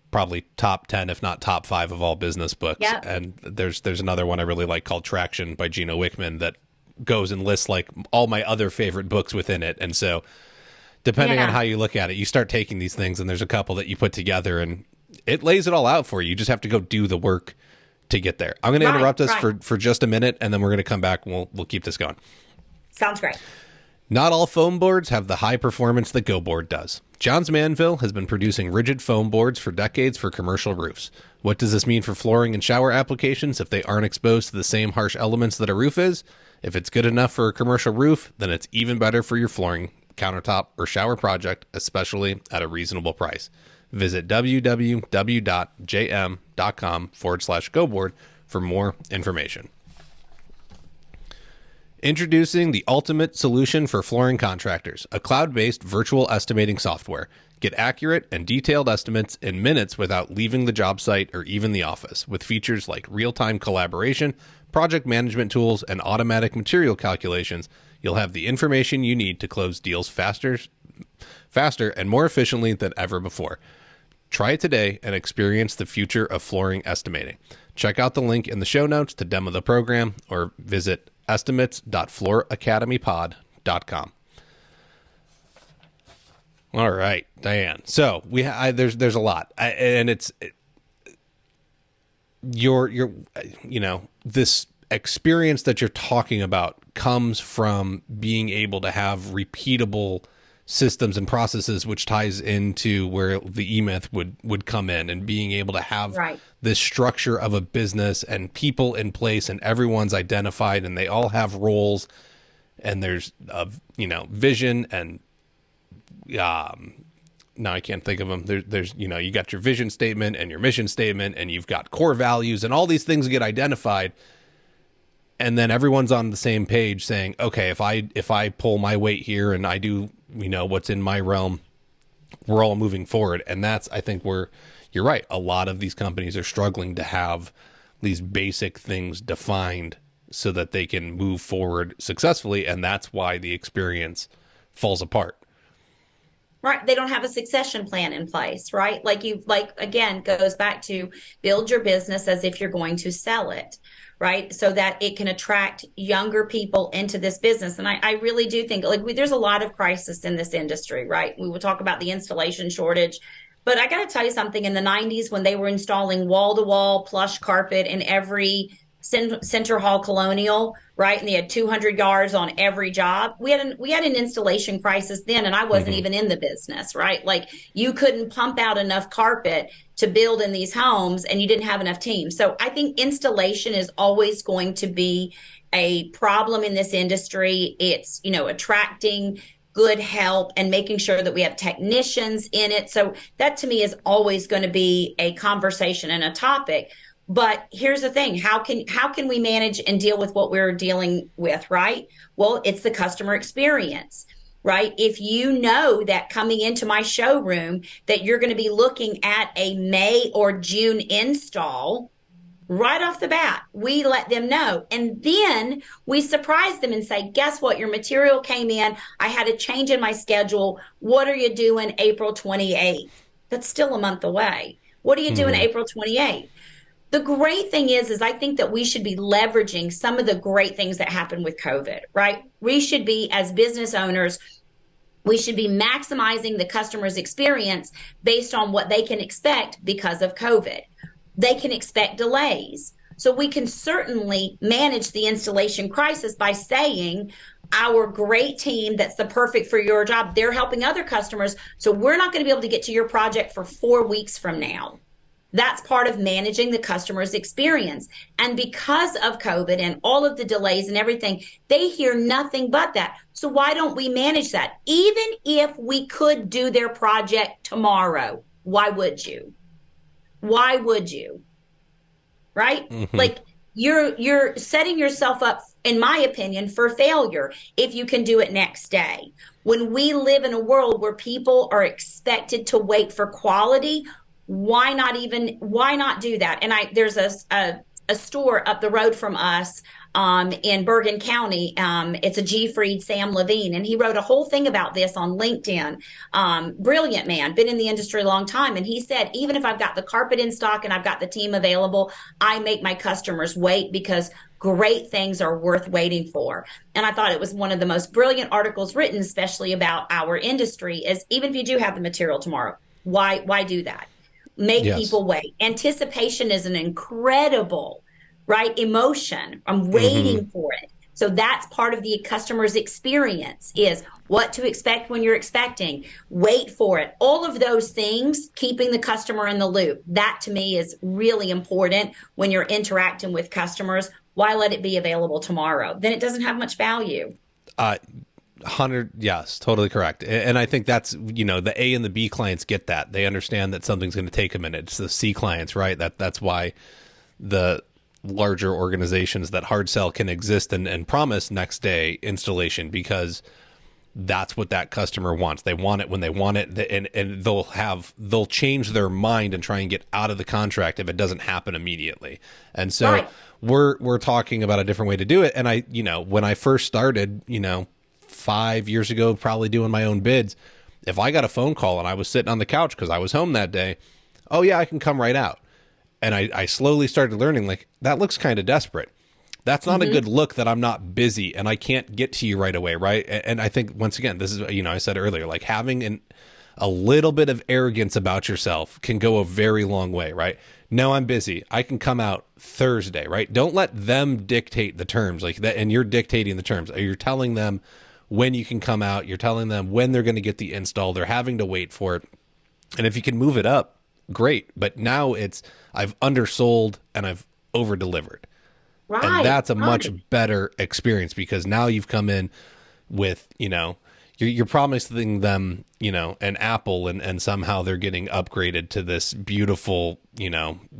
probably top 10, if not top 5 of all business books. Yep. And there's another one I really like called Traction by Gino Wickman that goes and lists like all my other favorite books within it. And so depending on how you look at it, you start taking these things, and there's a couple that you put together and it lays it all out for you. You just have to go do the work to get there. I'm going to interrupt us for just a minute, and then we're going to come back and we'll keep this going. Sounds great. Not all foam boards have the high performance that Go Board does. Johns Manville has been producing rigid foam boards for decades for commercial roofs. What does this mean for flooring and shower applications if they aren't exposed to the same harsh elements that a roof is? If it's good enough for a commercial roof, then it's even better for your flooring, countertop, or shower project, especially at a reasonable price. Visit www.jm.com/GoBoard for more information. Introducing the ultimate solution for flooring contractors, a cloud-based virtual estimating software. Get accurate and detailed estimates in minutes without leaving the job site or even the office, with features like real-time collaboration, project management tools, and automatic material calculations. You'll have the information you need to close deals faster and more efficiently than ever before. Try it today and experience the future of flooring estimating. Check out the link in the show notes to demo the program, or visit estimates.flooracademypod.com. All right, Dianne. So there's a lot, and this experience that you're talking about comes from being able to have repeatable systems and processes, which ties into where the E-Myth would come in, and being able to have this structure of a business and people in place, and everyone's identified and they all have roles, and there's vision, and now I can't think of them. There's you got your vision statement and your mission statement, and you've got core values, and all these things get identified. And then everyone's on the same page saying, okay, if I pull my weight here and I do, what's in my realm, we're all moving forward. And that's, I think, where you're right. A lot of these companies are struggling to have these basic things defined so that they can move forward successfully. And that's why the experience falls apart. Right. They don't have a succession plan in place, right? Again, goes back to build your business as if you're going to sell it, right? So that it can attract younger people into this business. And I really do think there's a lot of crisis in this industry, right? We will talk about the installation shortage. But I got to tell you something, in the 90s, when they were installing wall to wall plush carpet in every center hall colonial, right? And they had 200 yards on every job. We had an installation crisis then, and I wasn't even in the business, right? Like, you couldn't pump out enough carpet to build in these homes, and you didn't have enough teams. So I think installation is always going to be a problem in this industry. It's, attracting good help and making sure that we have technicians in it. So that to me is always going to be a conversation and a topic. But here's the thing, how can we manage and deal with what we're dealing with, right? Well, it's the customer experience, right? If you know that coming into my showroom that you're going to be looking at a May or June install, right off the bat, we let them know. And then we surprise them and say, guess what? Your material came in. I had a change in my schedule. What are you doing April 28th? That's still a month away. What are you doing April 28th? The great thing is I think that we should be leveraging some of the great things that happened with COVID, right? We should be, as business owners, we should be maximizing the customer's experience based on what they can expect because of COVID. They can expect delays. So we can certainly manage the installation crisis by saying, our great team that's the perfect for your job, they're helping other customers. So we're not going to be able to get to your project for 4 weeks from now. That's part of managing the customer's experience. And because of COVID and all of the delays and everything, they hear nothing but that. So why don't we manage that? Even if we could do their project tomorrow, why would you? Why would you? Right? Like, you're setting yourself up, in my opinion, for failure if you can do it next day. When we live in a world where people are expected to wait for quality, why not do that? And there's a store up the road from us in Bergen County. It's a G. Fried Sam Levine, and he wrote a whole thing about this on LinkedIn. Brilliant man, been in the industry a long time. And he said, even if I've got the carpet in stock and I've got the team available, I make my customers wait because great things are worth waiting for. And I thought it was one of the most brilliant articles written, especially about our industry, is even if you do have the material tomorrow, why do that? Make people wait. Anticipation is an incredible, right, emotion. I'm waiting for it. So that's part of the customer's experience, is what to expect when you're expecting. Wait for it. All of those things, keeping the customer in the loop. That to me is really important when you're interacting with customers. Why let it be available tomorrow? Then it doesn't have much value. 100, yes, totally correct. And I think that's, the A and the B clients get that. They understand that something's going to take a minute. It's the C clients, right? That's why the larger organizations that hard sell can exist and promise next day installation, because that's what that customer wants. They want it when they want it, and they'll change their mind and try and get out of the contract if it doesn't happen immediately. And so we're talking about a different way to do it. And when I first started, 5 years ago, probably doing my own bids, if I got a phone call and I was sitting on the couch because I was home that day, oh yeah, I can come right out. And I slowly started learning, like, that looks kind of desperate. That's not a good look, that I'm not busy and I can't get to you right away, right? And I think, once again, this is, I said earlier, like, having a little bit of arrogance about yourself can go a very long way, right? No, I'm busy. I can come out Thursday, right? Don't let them dictate the terms like that, and you're dictating the terms. You're telling them when you can come out. You're telling them when they're going to get the install. They're having to wait for it. And if you can move it up, great. But now I've undersold and I've over-delivered. Right. And that's a much better experience, because now you've come in with, you're promising them, an apple, and somehow they're getting upgraded to this beautiful,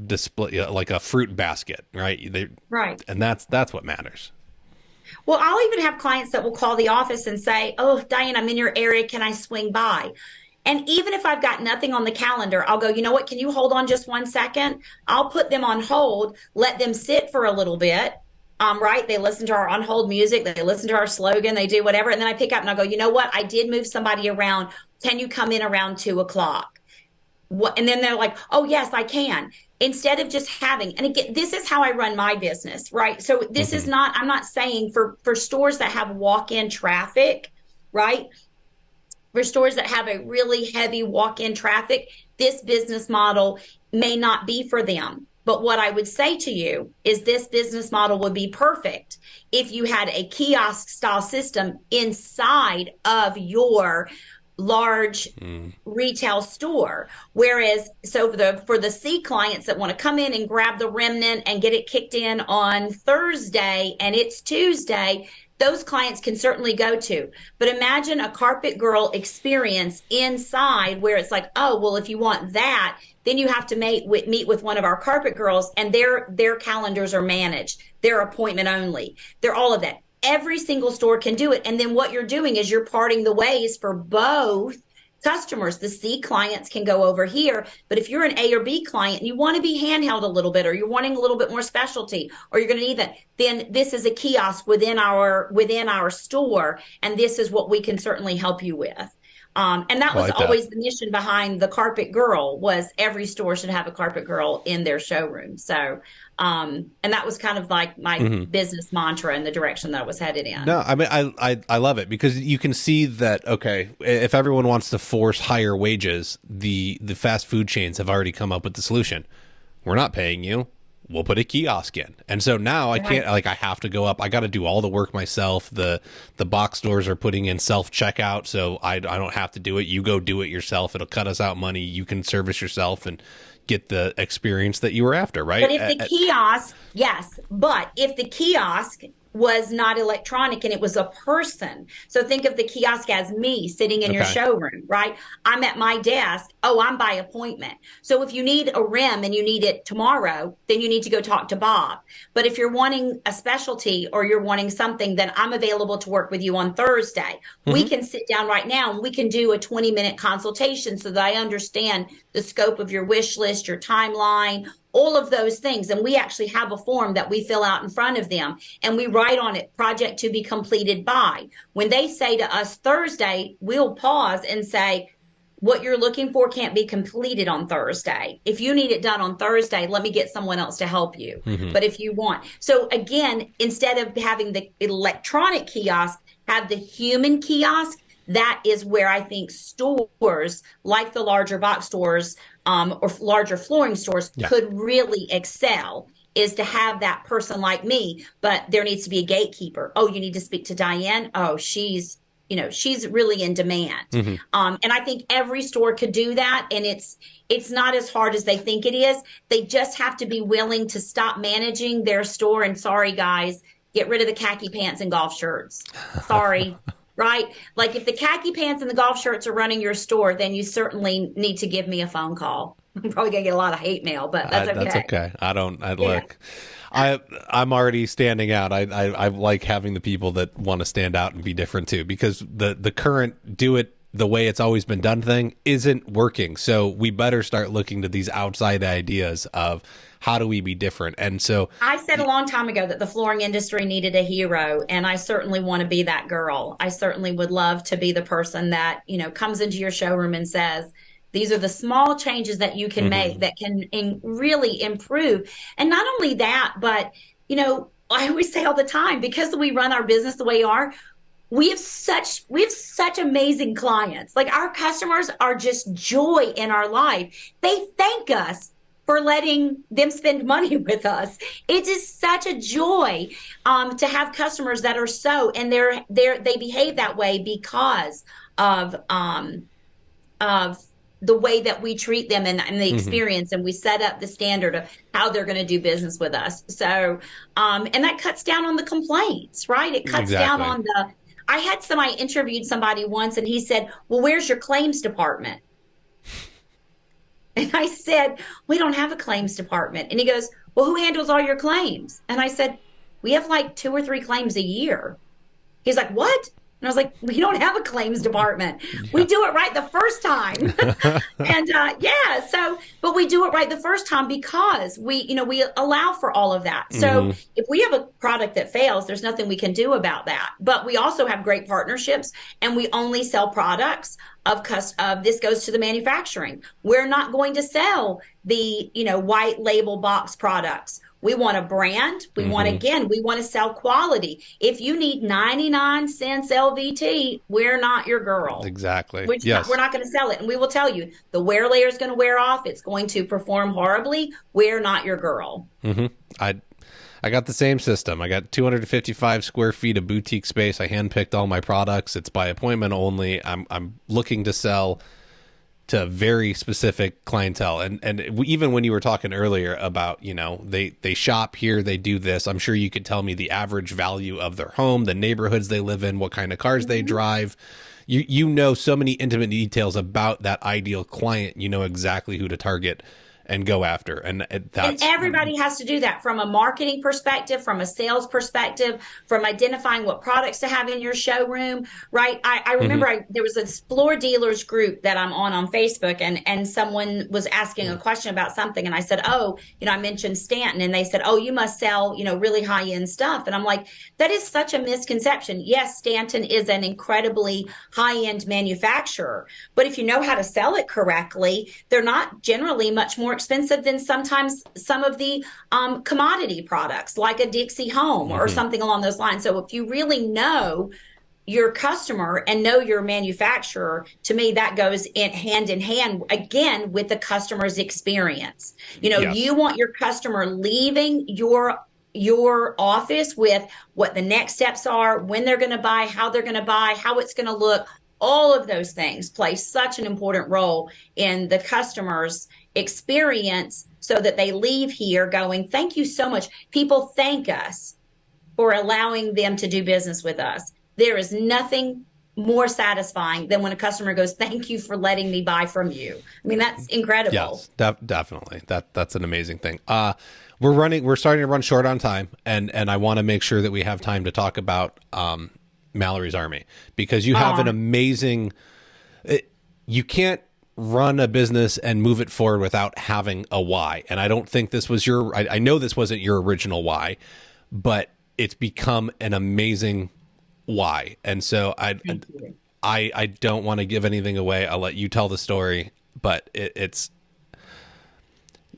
display, like a fruit basket, right? Right. And that's what matters. Well, I'll even have clients that will call the office and say, oh, Dianne, I'm in your area. Can I swing by? And even if I've got nothing on the calendar, I'll go, you know what? Can you hold on just 1 second? I'll put them on hold, let them sit for a little bit. Right? They listen to our on hold music, they listen to our slogan, they do whatever. And then I pick up and I go, you know what? I did move somebody around. Can you come in around 2 o'clock? What? And then they're like, oh, yes, I can. Instead of just having, and again, this is how I run my business, right? So this is Hmm. not, I'm not saying for stores that have walk-in traffic, right? For stores that have a really heavy walk-in traffic, this business model may not be for them. But what I would say to you is this business model would be perfect if you had a kiosk style system inside of your large retail store. Whereas, so for the C clients that want to come in and grab the remnant and get it kicked in on Thursday and it's Tuesday, those clients can certainly go to. But imagine a carpet girl experience inside where it's like, oh, well, if you want that, then you have to meet with one of our carpet girls, and their calendars are managed, their appointment only, they're all of that. Every single store can do it. And then what you're doing is you're parting the ways for both customers. The C clients can go over here, but if you're an A or B client and you want to be handheld a little bit, or you're wanting a little bit more specialty, or you're going to need that, then this is a kiosk within our store, and this is what we can certainly help you with. And that I was like that. always the mission behind the carpet girl, was every store should have a carpet girl in their showroom. So, and that was kind of like my Hmm. business mantra and the direction that I was headed No, in. I mean, I love it because you can see that, okay, if everyone wants to force higher wages, the fast food chains have already come up with the solution. We're not paying you. We'll put a kiosk in. And so now I Right. can't, like, I have to go up. I got to do all the work myself. The box stores are putting in self checkout, so I don't have to do it. You go do it yourself. It'll cut us out money. You can service yourself and get the experience that you were after, But right? if the kiosk, yes, but if the kiosk was not electronic and it was a person. So think of the kiosk as me sitting in your Okay. showroom, right? I'm at my desk. Oh, I'm by appointment. So if you need a rim and you need it tomorrow, then you need to go talk to Bob. But if you're wanting a specialty or you're wanting something, then I'm available to work with you on Thursday. We Hmm. can sit down right now and we can do a 20-minute consultation so that I understand the scope of your wish list, your timeline, all of those things. And we actually have a form that we fill out in front of them, and we write on it, project to be completed by. When they say to us Thursday, we'll pause and say, what you're looking for can't be completed on Thursday. If you need it done on Thursday, let me get someone else to help you. Hmm. But if you want, so again, instead of having the electronic kiosk, have the human kiosk. That is where I think stores like the larger box stores, or larger flooring stores Yeah. could really excel, is to have that person like me. But there needs to be a gatekeeper. Oh, you need to speak to Dianne. Oh, she's really in demand. Hmm. And I think every store could do that. And it's not as hard as they think it is. They just have to be willing to stop managing their store. And sorry, guys, get rid of the khaki pants and golf shirts. Sorry. Right? Like if the khaki pants and the golf shirts are running your store, then you certainly need to give me a phone call. I'm probably gonna get a lot of hate mail, but that's That's okay. okay. I don't. I Yeah. look. I'm already standing out. I like having the people that want to stand out and be different too, because the current do it the way it's always been done thing isn't working. So we better start looking to these outside ideas of how do we be different. And so I said a long time ago that the flooring industry needed a hero, and I certainly want to be that girl. I certainly would love to be the person that, comes into your showroom and says, these are the small changes that you can make mhm. that can really improve. And not only that, but, I always say all the time, because we run our business the way we are, we have such amazing clients. Like our customers are just joy in our life. They thank us for letting them spend money with us. It is such a joy to have customers that are and they behave that way because of the way that we treat them, and the Mhm. experience, and we set up the standard of how they're going to do business with us. So, and that cuts down on the complaints, right? It cuts down Exactly. on I interviewed somebody once, and he said, well, where's your claims department? And I said, we don't have a claims department. And he goes, well, who handles all your claims? And I said, we have like 2 or 3 claims a year. He's like, what? And I was like, we don't have a claims department. We Yeah. do it right the first time. And yeah, so, but we do it right the first time because we allow for all of that. So Hmm. if we have a product that fails, there's nothing we can do about that. But we also have great partnerships, and we only sell products of this goes to the manufacturing. We're not going to sell the white label box products. We want a brand. We want, Hmm. again, we want to sell quality. If you need 99 cents LVT, we're not your girl. Exactly. We're Yes. not going to sell it. And we will tell you the wear layer is going to wear off. It's going to perform horribly. We're not your girl. Hmm. I got the same system. I got 255 square feet of boutique space. I handpicked all my products. It's by appointment only. I'm looking to sell to very specific clientele. And even when you were talking earlier about, they shop here, they do this, I'm sure you could tell me the average value of their home, the neighborhoods they live in, what kind of cars they Mm-hmm. drive. You know so many intimate details about that ideal client. You know exactly who to target and go after. And And that's everybody has to do that from a marketing perspective, from a sales perspective, from identifying what products to have in your showroom, right? I mhm. remember there was a floor dealers group that I'm on Facebook, and someone was asking a question about something. And I said, oh, I mentioned Stanton, and they said, oh, you must sell, really high end stuff. And I'm like, that is such a misconception. Yes, Stanton is an incredibly high end manufacturer, but if you know how to sell it correctly, they're not generally much more expensive than sometimes some of the commodity products like a Dixie Home or Mhm. something along those lines. So if you really know your customer and know your manufacturer, to me that goes in hand again with the customer's experience. You Yes. want your customer leaving your office with what the next steps are, when they're going to buy, how they're going to buy, how it's going to look. All of those things play such an important role in the customer's experience so that they leave here going, thank you so much. People thank us for allowing them to do business with us. There is nothing more satisfying than when a customer goes, thank you for letting me buy from you. I mean, that's incredible. Yes, definitely. That's an amazing thing. We're starting to run short on time, and I want to make sure that we have time to talk about Mallory's Army, because you have an Oh, amazing. You can't run a business and move it forward without having a why. And I don't think this was your. I know this wasn't your original why, but it's become an amazing why. And so thank you. I don't want to give anything away. I'll let you tell the story, but it's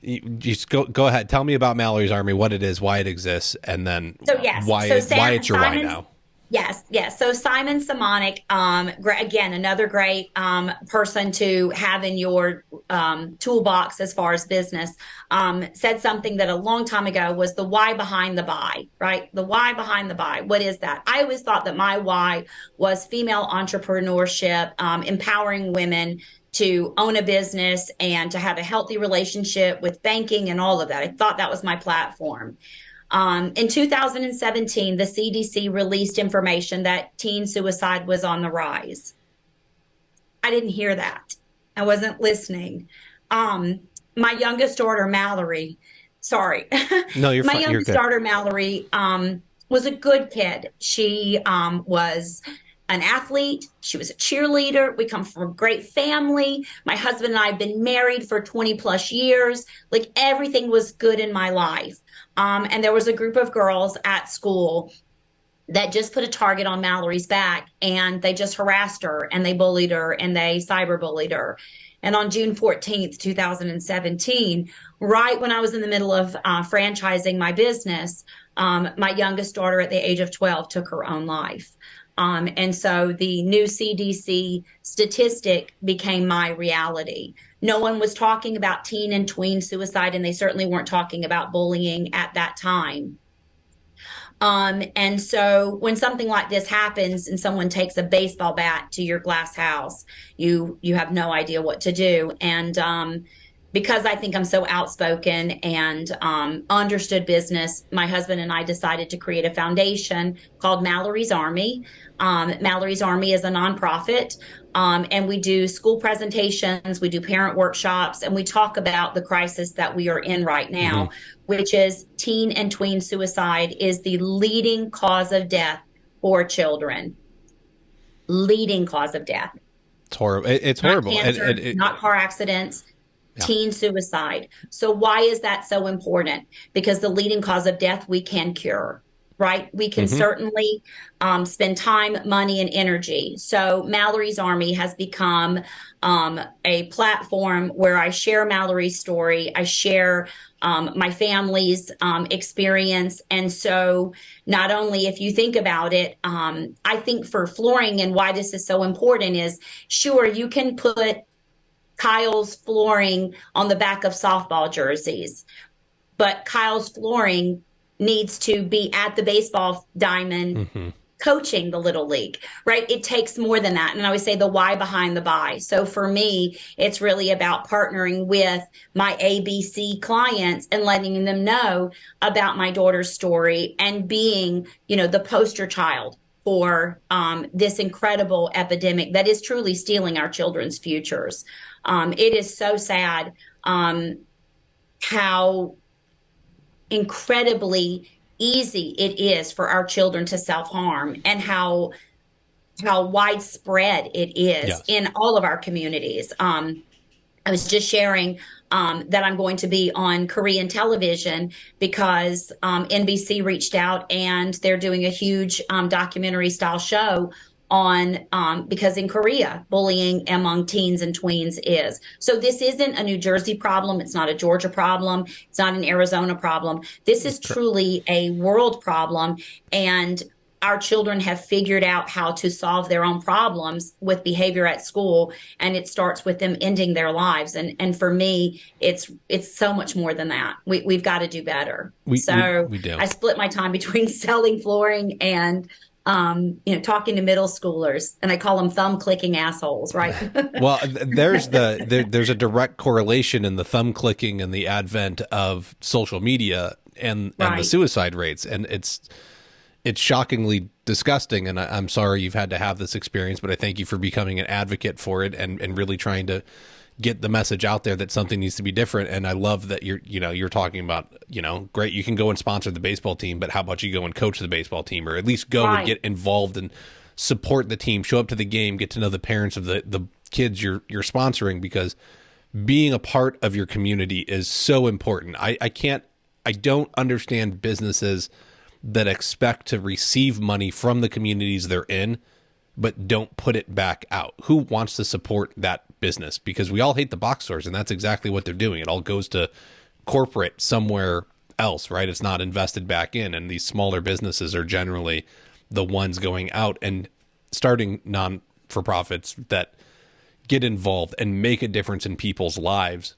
you just go ahead. Tell me about Mallory's Army, what it is, why it exists, and then So yes, why it's your why Simon's. now. Yes, yes. So Simon Simonic, again, another great person to have in your toolbox as far as business, said something that a long time ago was the why behind the buy, right? The why behind the buy. What is that? I always thought that my why was female entrepreneurship, empowering women to own a business and to have a healthy relationship with banking and all of that. I thought that was my platform. In 2017, the CDC released information that teen suicide was on the rise. I didn't hear that. I wasn't listening. Um, my youngest daughter, Mallory, sorry, No, you're my fine. You're youngest good. daughter, Mallory, was a good kid. She was an athlete. She was a cheerleader. We come from a great family. My husband and I have been married for 20 plus years. Like everything was good in my life. And there was a group of girls at school that just put a target on Mallory's back, and they just harassed her and they bullied her and they cyberbullied her. And on June 14th, 2017, right when I was in the middle of franchising my business, my youngest daughter at the age of 12 took her own life. And so the new CDC statistic became my reality. No one was talking about teen and tween suicide, and they certainly weren't talking about bullying at that time. And so when something like this happens and someone takes a baseball bat to your glass house, you have no idea what to do. And because I think I'm so outspoken and understood business, my husband and I decided to create a foundation called Mallory's Army. Mallory's Army is a nonprofit, and we do school presentations, we do parent workshops, and we talk about the crisis that we are in right Hmm. now, which is teen and tween suicide is the leading cause of death for children. leading cause of death. It's horrible. It's Not horrible. cancer, not car accidents, Yeah. teen suicide. So why is that so important? Because the leading cause of death we can cure, right? We can Hmm. certainly spend time, money, and energy. So Mallory's Army has become a platform where I share Mallory's story. I share my family's experience. And so not only, if you think about it, I think for flooring and why this is so important is, sure, you can put Kyle's flooring on the back of softball jerseys, but Kyle's flooring needs to be at the baseball diamond Hmm. coaching the little league, right? It takes more than that. And I always say the why behind the buy. So for me, it's really about partnering with my ABC clients and letting them know about my daughter's story and being, the poster child for this incredible epidemic that is truly stealing our children's futures. It is so sad how incredibly easy it is for our children to self-harm and how widespread it is Yes. in all of our communities. I was just sharing that I'm going to be on Korean television because NBC reached out and they're doing a huge documentary style show on because in Korea, bullying among teens and tweens is. So this isn't a New Jersey problem. It's not a Georgia problem. It's not an Arizona problem. This is truly a world problem. And our children have figured out how to solve their own problems with behavior at school, and it starts with them ending their lives. And for me, it's so much more than that. We've got to do better. So We do. I split my time between selling flooring and talking to middle schoolers, and I call them thumb clicking assholes, right? Well, there's there's a direct correlation in the thumb clicking and the advent of social media and the Right. suicide rates, and it's shockingly disgusting. And I'm sorry you've had to have this experience, but I thank you for becoming an advocate for it and really trying to get the message out there that something needs to be different. And I love that you're talking about, great, you can go and sponsor the baseball team, but how about you go and coach the baseball team, or at least go and Right. get involved and support the team, show up to the game, get to know the parents of the kids you're sponsoring, because being a part of your community is so important. I don't understand businesses that expect to receive money from the communities they're in, but don't put it back out. Who wants to support that business? Because we all hate the box stores, and that's exactly what they're doing. It all goes to corporate somewhere else, right? It's not invested back in. And these smaller businesses are generally the ones going out and starting non-for-profits that get involved and make a difference in people's lives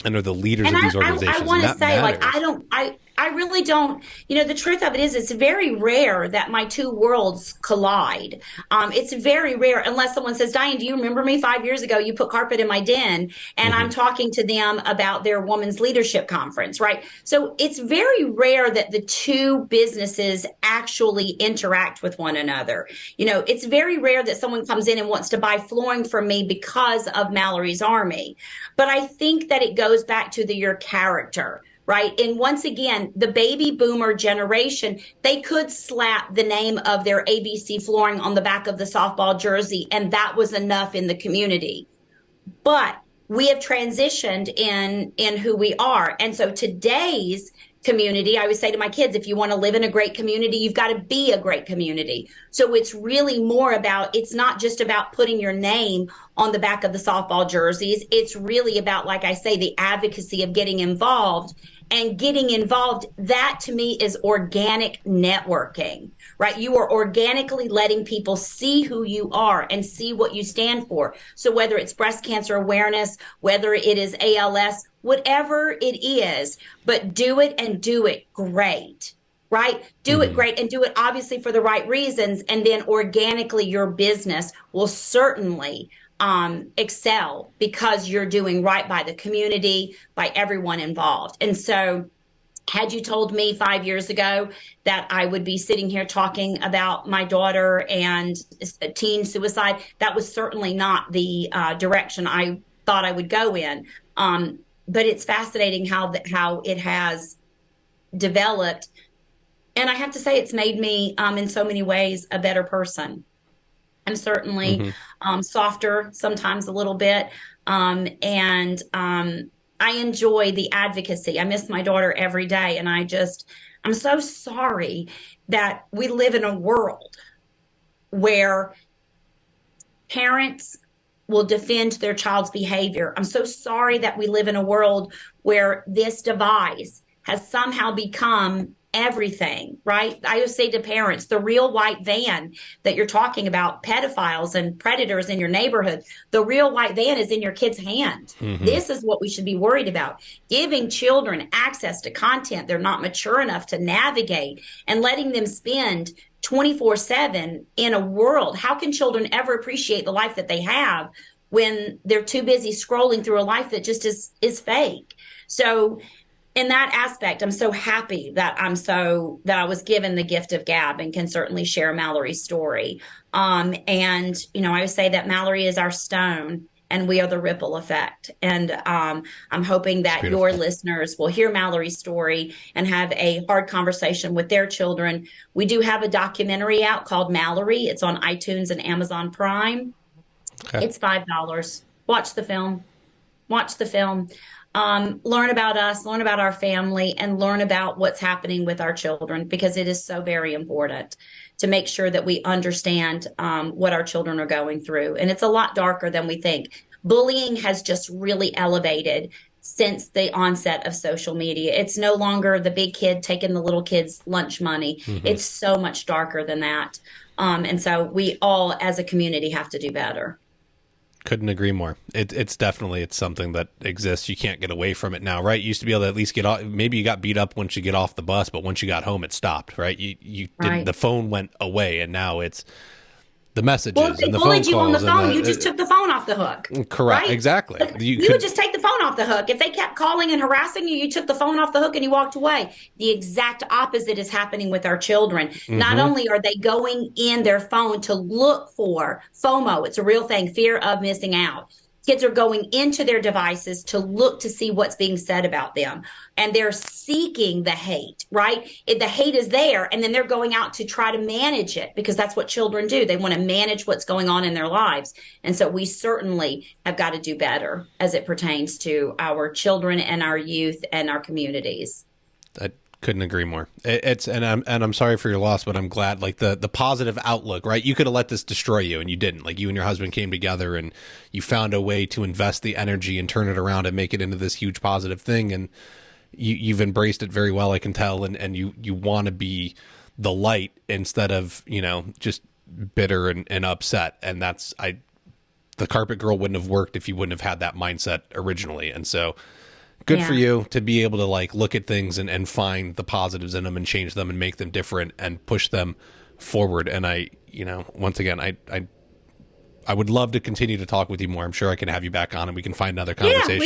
and are the leaders And of these I organizations. want to And that say, like, matters. I really don't, the truth of it is it's very rare that my two worlds collide. It's very rare unless someone says, Diane, do you remember me 5 years ago? You put carpet in my den, and I'm talking to them about their women's leadership conference, right? So it's very rare that the two businesses actually interact with one another. It's very rare that someone comes in and wants to buy flooring from me because of Mallory's Army. But I think that it goes back to your character, right? And once again, the baby boomer generation, they could slap the name of their ABC flooring on the back of the softball jersey, and that was enough in the community. But we have transitioned in who we are. And so today's community, I always say to my kids, if you want to live in a great community, you've got to be a great community. So it's really more about, it's not just about putting your name on the back of the softball jerseys. It's really about, like I say, the advocacy of getting involved. And getting involved, that to me is organic networking, right? You are organically letting people see who you are and see what you stand for. So whether it's breast cancer awareness, whether it is ALS, whatever it is, but do it and do it great, right? Do it great and do it obviously for the right reasons. And then organically your business will certainly excel because you're doing right by the community, by everyone involved. And so had you told me 5 years ago that I would be sitting here talking about my daughter and teen suicide, that was certainly not the direction I thought I would go in. But it's fascinating how it has developed. And I have to say, it's made me, in so many ways, a better person. I'm certainly softer sometimes a little bit. And I enjoy the advocacy. I miss my daughter every day. And I'm so sorry that we live in a world where parents will defend their child's behavior. I'm so sorry that we live in a world where this device has somehow become everything, right? I always say to parents, the real white van that you're talking about, pedophiles and predators in your neighborhood, the real white van is in your kid's hand. This is what we should be worried about. Giving children access to content they're not mature enough to navigate and letting them spend 24/7 in a world. How can children ever appreciate the life that they have when they're too busy scrolling through a life that just is fake? So in that aspect, I'm so happy that I was given the gift of gab and can certainly share Mallory's story. And I always say that Mallory is our stone and we are the ripple effect. And I'm hoping that your listeners will hear Mallory's story and have a hard conversation with their children. We do have a documentary out called Mallory. It's on iTunes and Amazon Prime. Okay. It's $5. Watch the film. Learn about us, learn about our family, and learn about what's happening with our children, because it is so very important to make sure that we understand what our children are going through. And it's a lot darker than we think. Bullying has just really elevated since the onset of social media. It's no longer the big kid taking the little kid's lunch money. It's so much darker than that. And so we all as a community have to do better. Couldn't agree more. It's something that exists. You can't get away from it now, right? You used to be able to at least get off. Maybe you got beat up once you get off the bus, but once you got home, it stopped, right? You didn't. The phone went away, and now it's the messages and the phone calls. Well, if they bullied you on the phone, you just took the phone off the hook. Correct. Right? Exactly. You would just take the phone off the hook. If they kept calling and harassing you, you took the phone off the hook and you walked away. The exact opposite is happening with our children. Not only are they going in their phone to look for FOMO, it's a real thing, fear of missing out. Kids are going into their devices to look to see what's being said about them. And they're seeking the hate, right? The hate is there. And then they're going out to try to manage it, because that's what children do. They want to manage what's going on in their lives. And so we certainly have got to do better as it pertains to our children and our youth and our communities. Couldn't agree more. I'm sorry for your loss, but I'm glad, like the positive outlook, right? You could have let this destroy you and you didn't. Like, you and your husband came together and you found a way to invest the energy and turn it around and make it into this huge positive thing. And you've embraced it very well, I can tell. And you want to be the light instead of, just bitter and upset. And the Carpet Girl wouldn't have worked if you wouldn't have had that mindset originally. And so good for you to be able to look at things and find the positives in them and change them and make them different and push them forward. And once again, I would love to continue to talk with you more. I'm sure I can have you back on and we can find another conversation.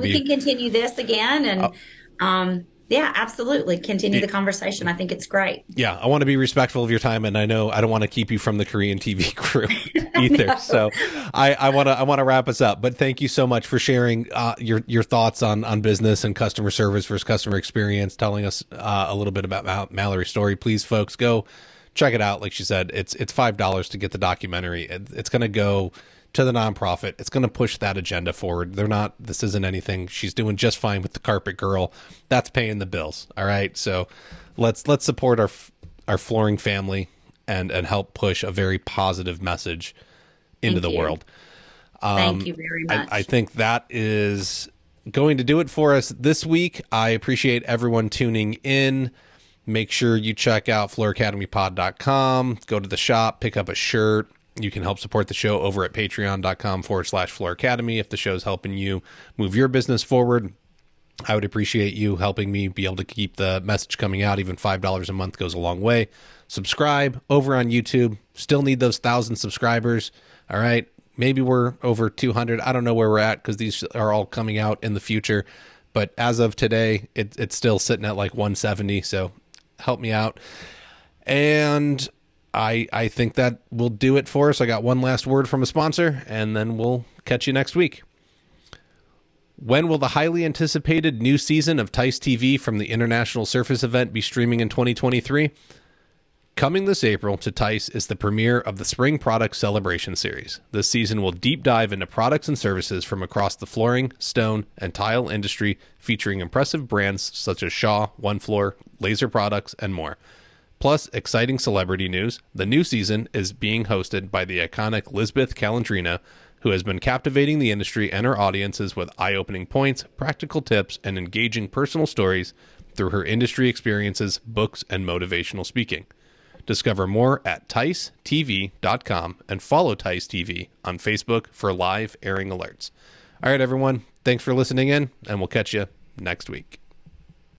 We can continue this again and absolutely continue the conversation. I think it's great. Yeah, I want to be respectful of your time, and I know I don't want to keep you from the Korean TV crew either. No. So I want to wrap us up. But thank you so much for sharing your thoughts on business and customer service versus customer experience, telling us a little bit about Mallory's story. Please, folks, go check it out. Like she said, it's $5 to get the documentary. It's going to go to the nonprofit. It's going to push that agenda forward. This isn't anything. She's doing just fine with the Carpet Girl. That's paying the bills. All right. So let's support our flooring family and help push a very positive message into the world. Thank you very much. I think that is going to do it for us this week. I appreciate everyone tuning in. Make sure you check out flooracademypod.com, go to the shop, pick up a shirt. You can help support the show over at patreon.com/flooracademy. If the show's helping you move your business forward, I would appreciate you helping me be able to keep the message coming out. Even $5 a month goes a long way. Subscribe over on YouTube. Still need those 1,000 subscribers. All right. Maybe we're over 200. I don't know where we're at because these are all coming out in the future. But as of today, it's still sitting at 170. So help me out. And I think that will do it for us. I got one last word from a sponsor, and then we'll catch you next week. When will the highly anticipated new season of Tice TV from the International Surface event be streaming in 2023? Coming this April to Tice is the premiere of the Spring Product Celebration Series. This season will deep dive into products and services from across the flooring, stone, and tile industry, featuring impressive brands such as Shaw, One Floor, Laser Products, and more. Plus, exciting celebrity news. The new season is being hosted by the iconic Lisbeth Calandrina, who has been captivating the industry and her audiences with eye-opening points, practical tips, and engaging personal stories through her industry experiences, books, and motivational speaking. Discover more at ticetv.com and follow Tice TV on Facebook for live airing alerts. All right, everyone. Thanks for listening in, and we'll catch you next week.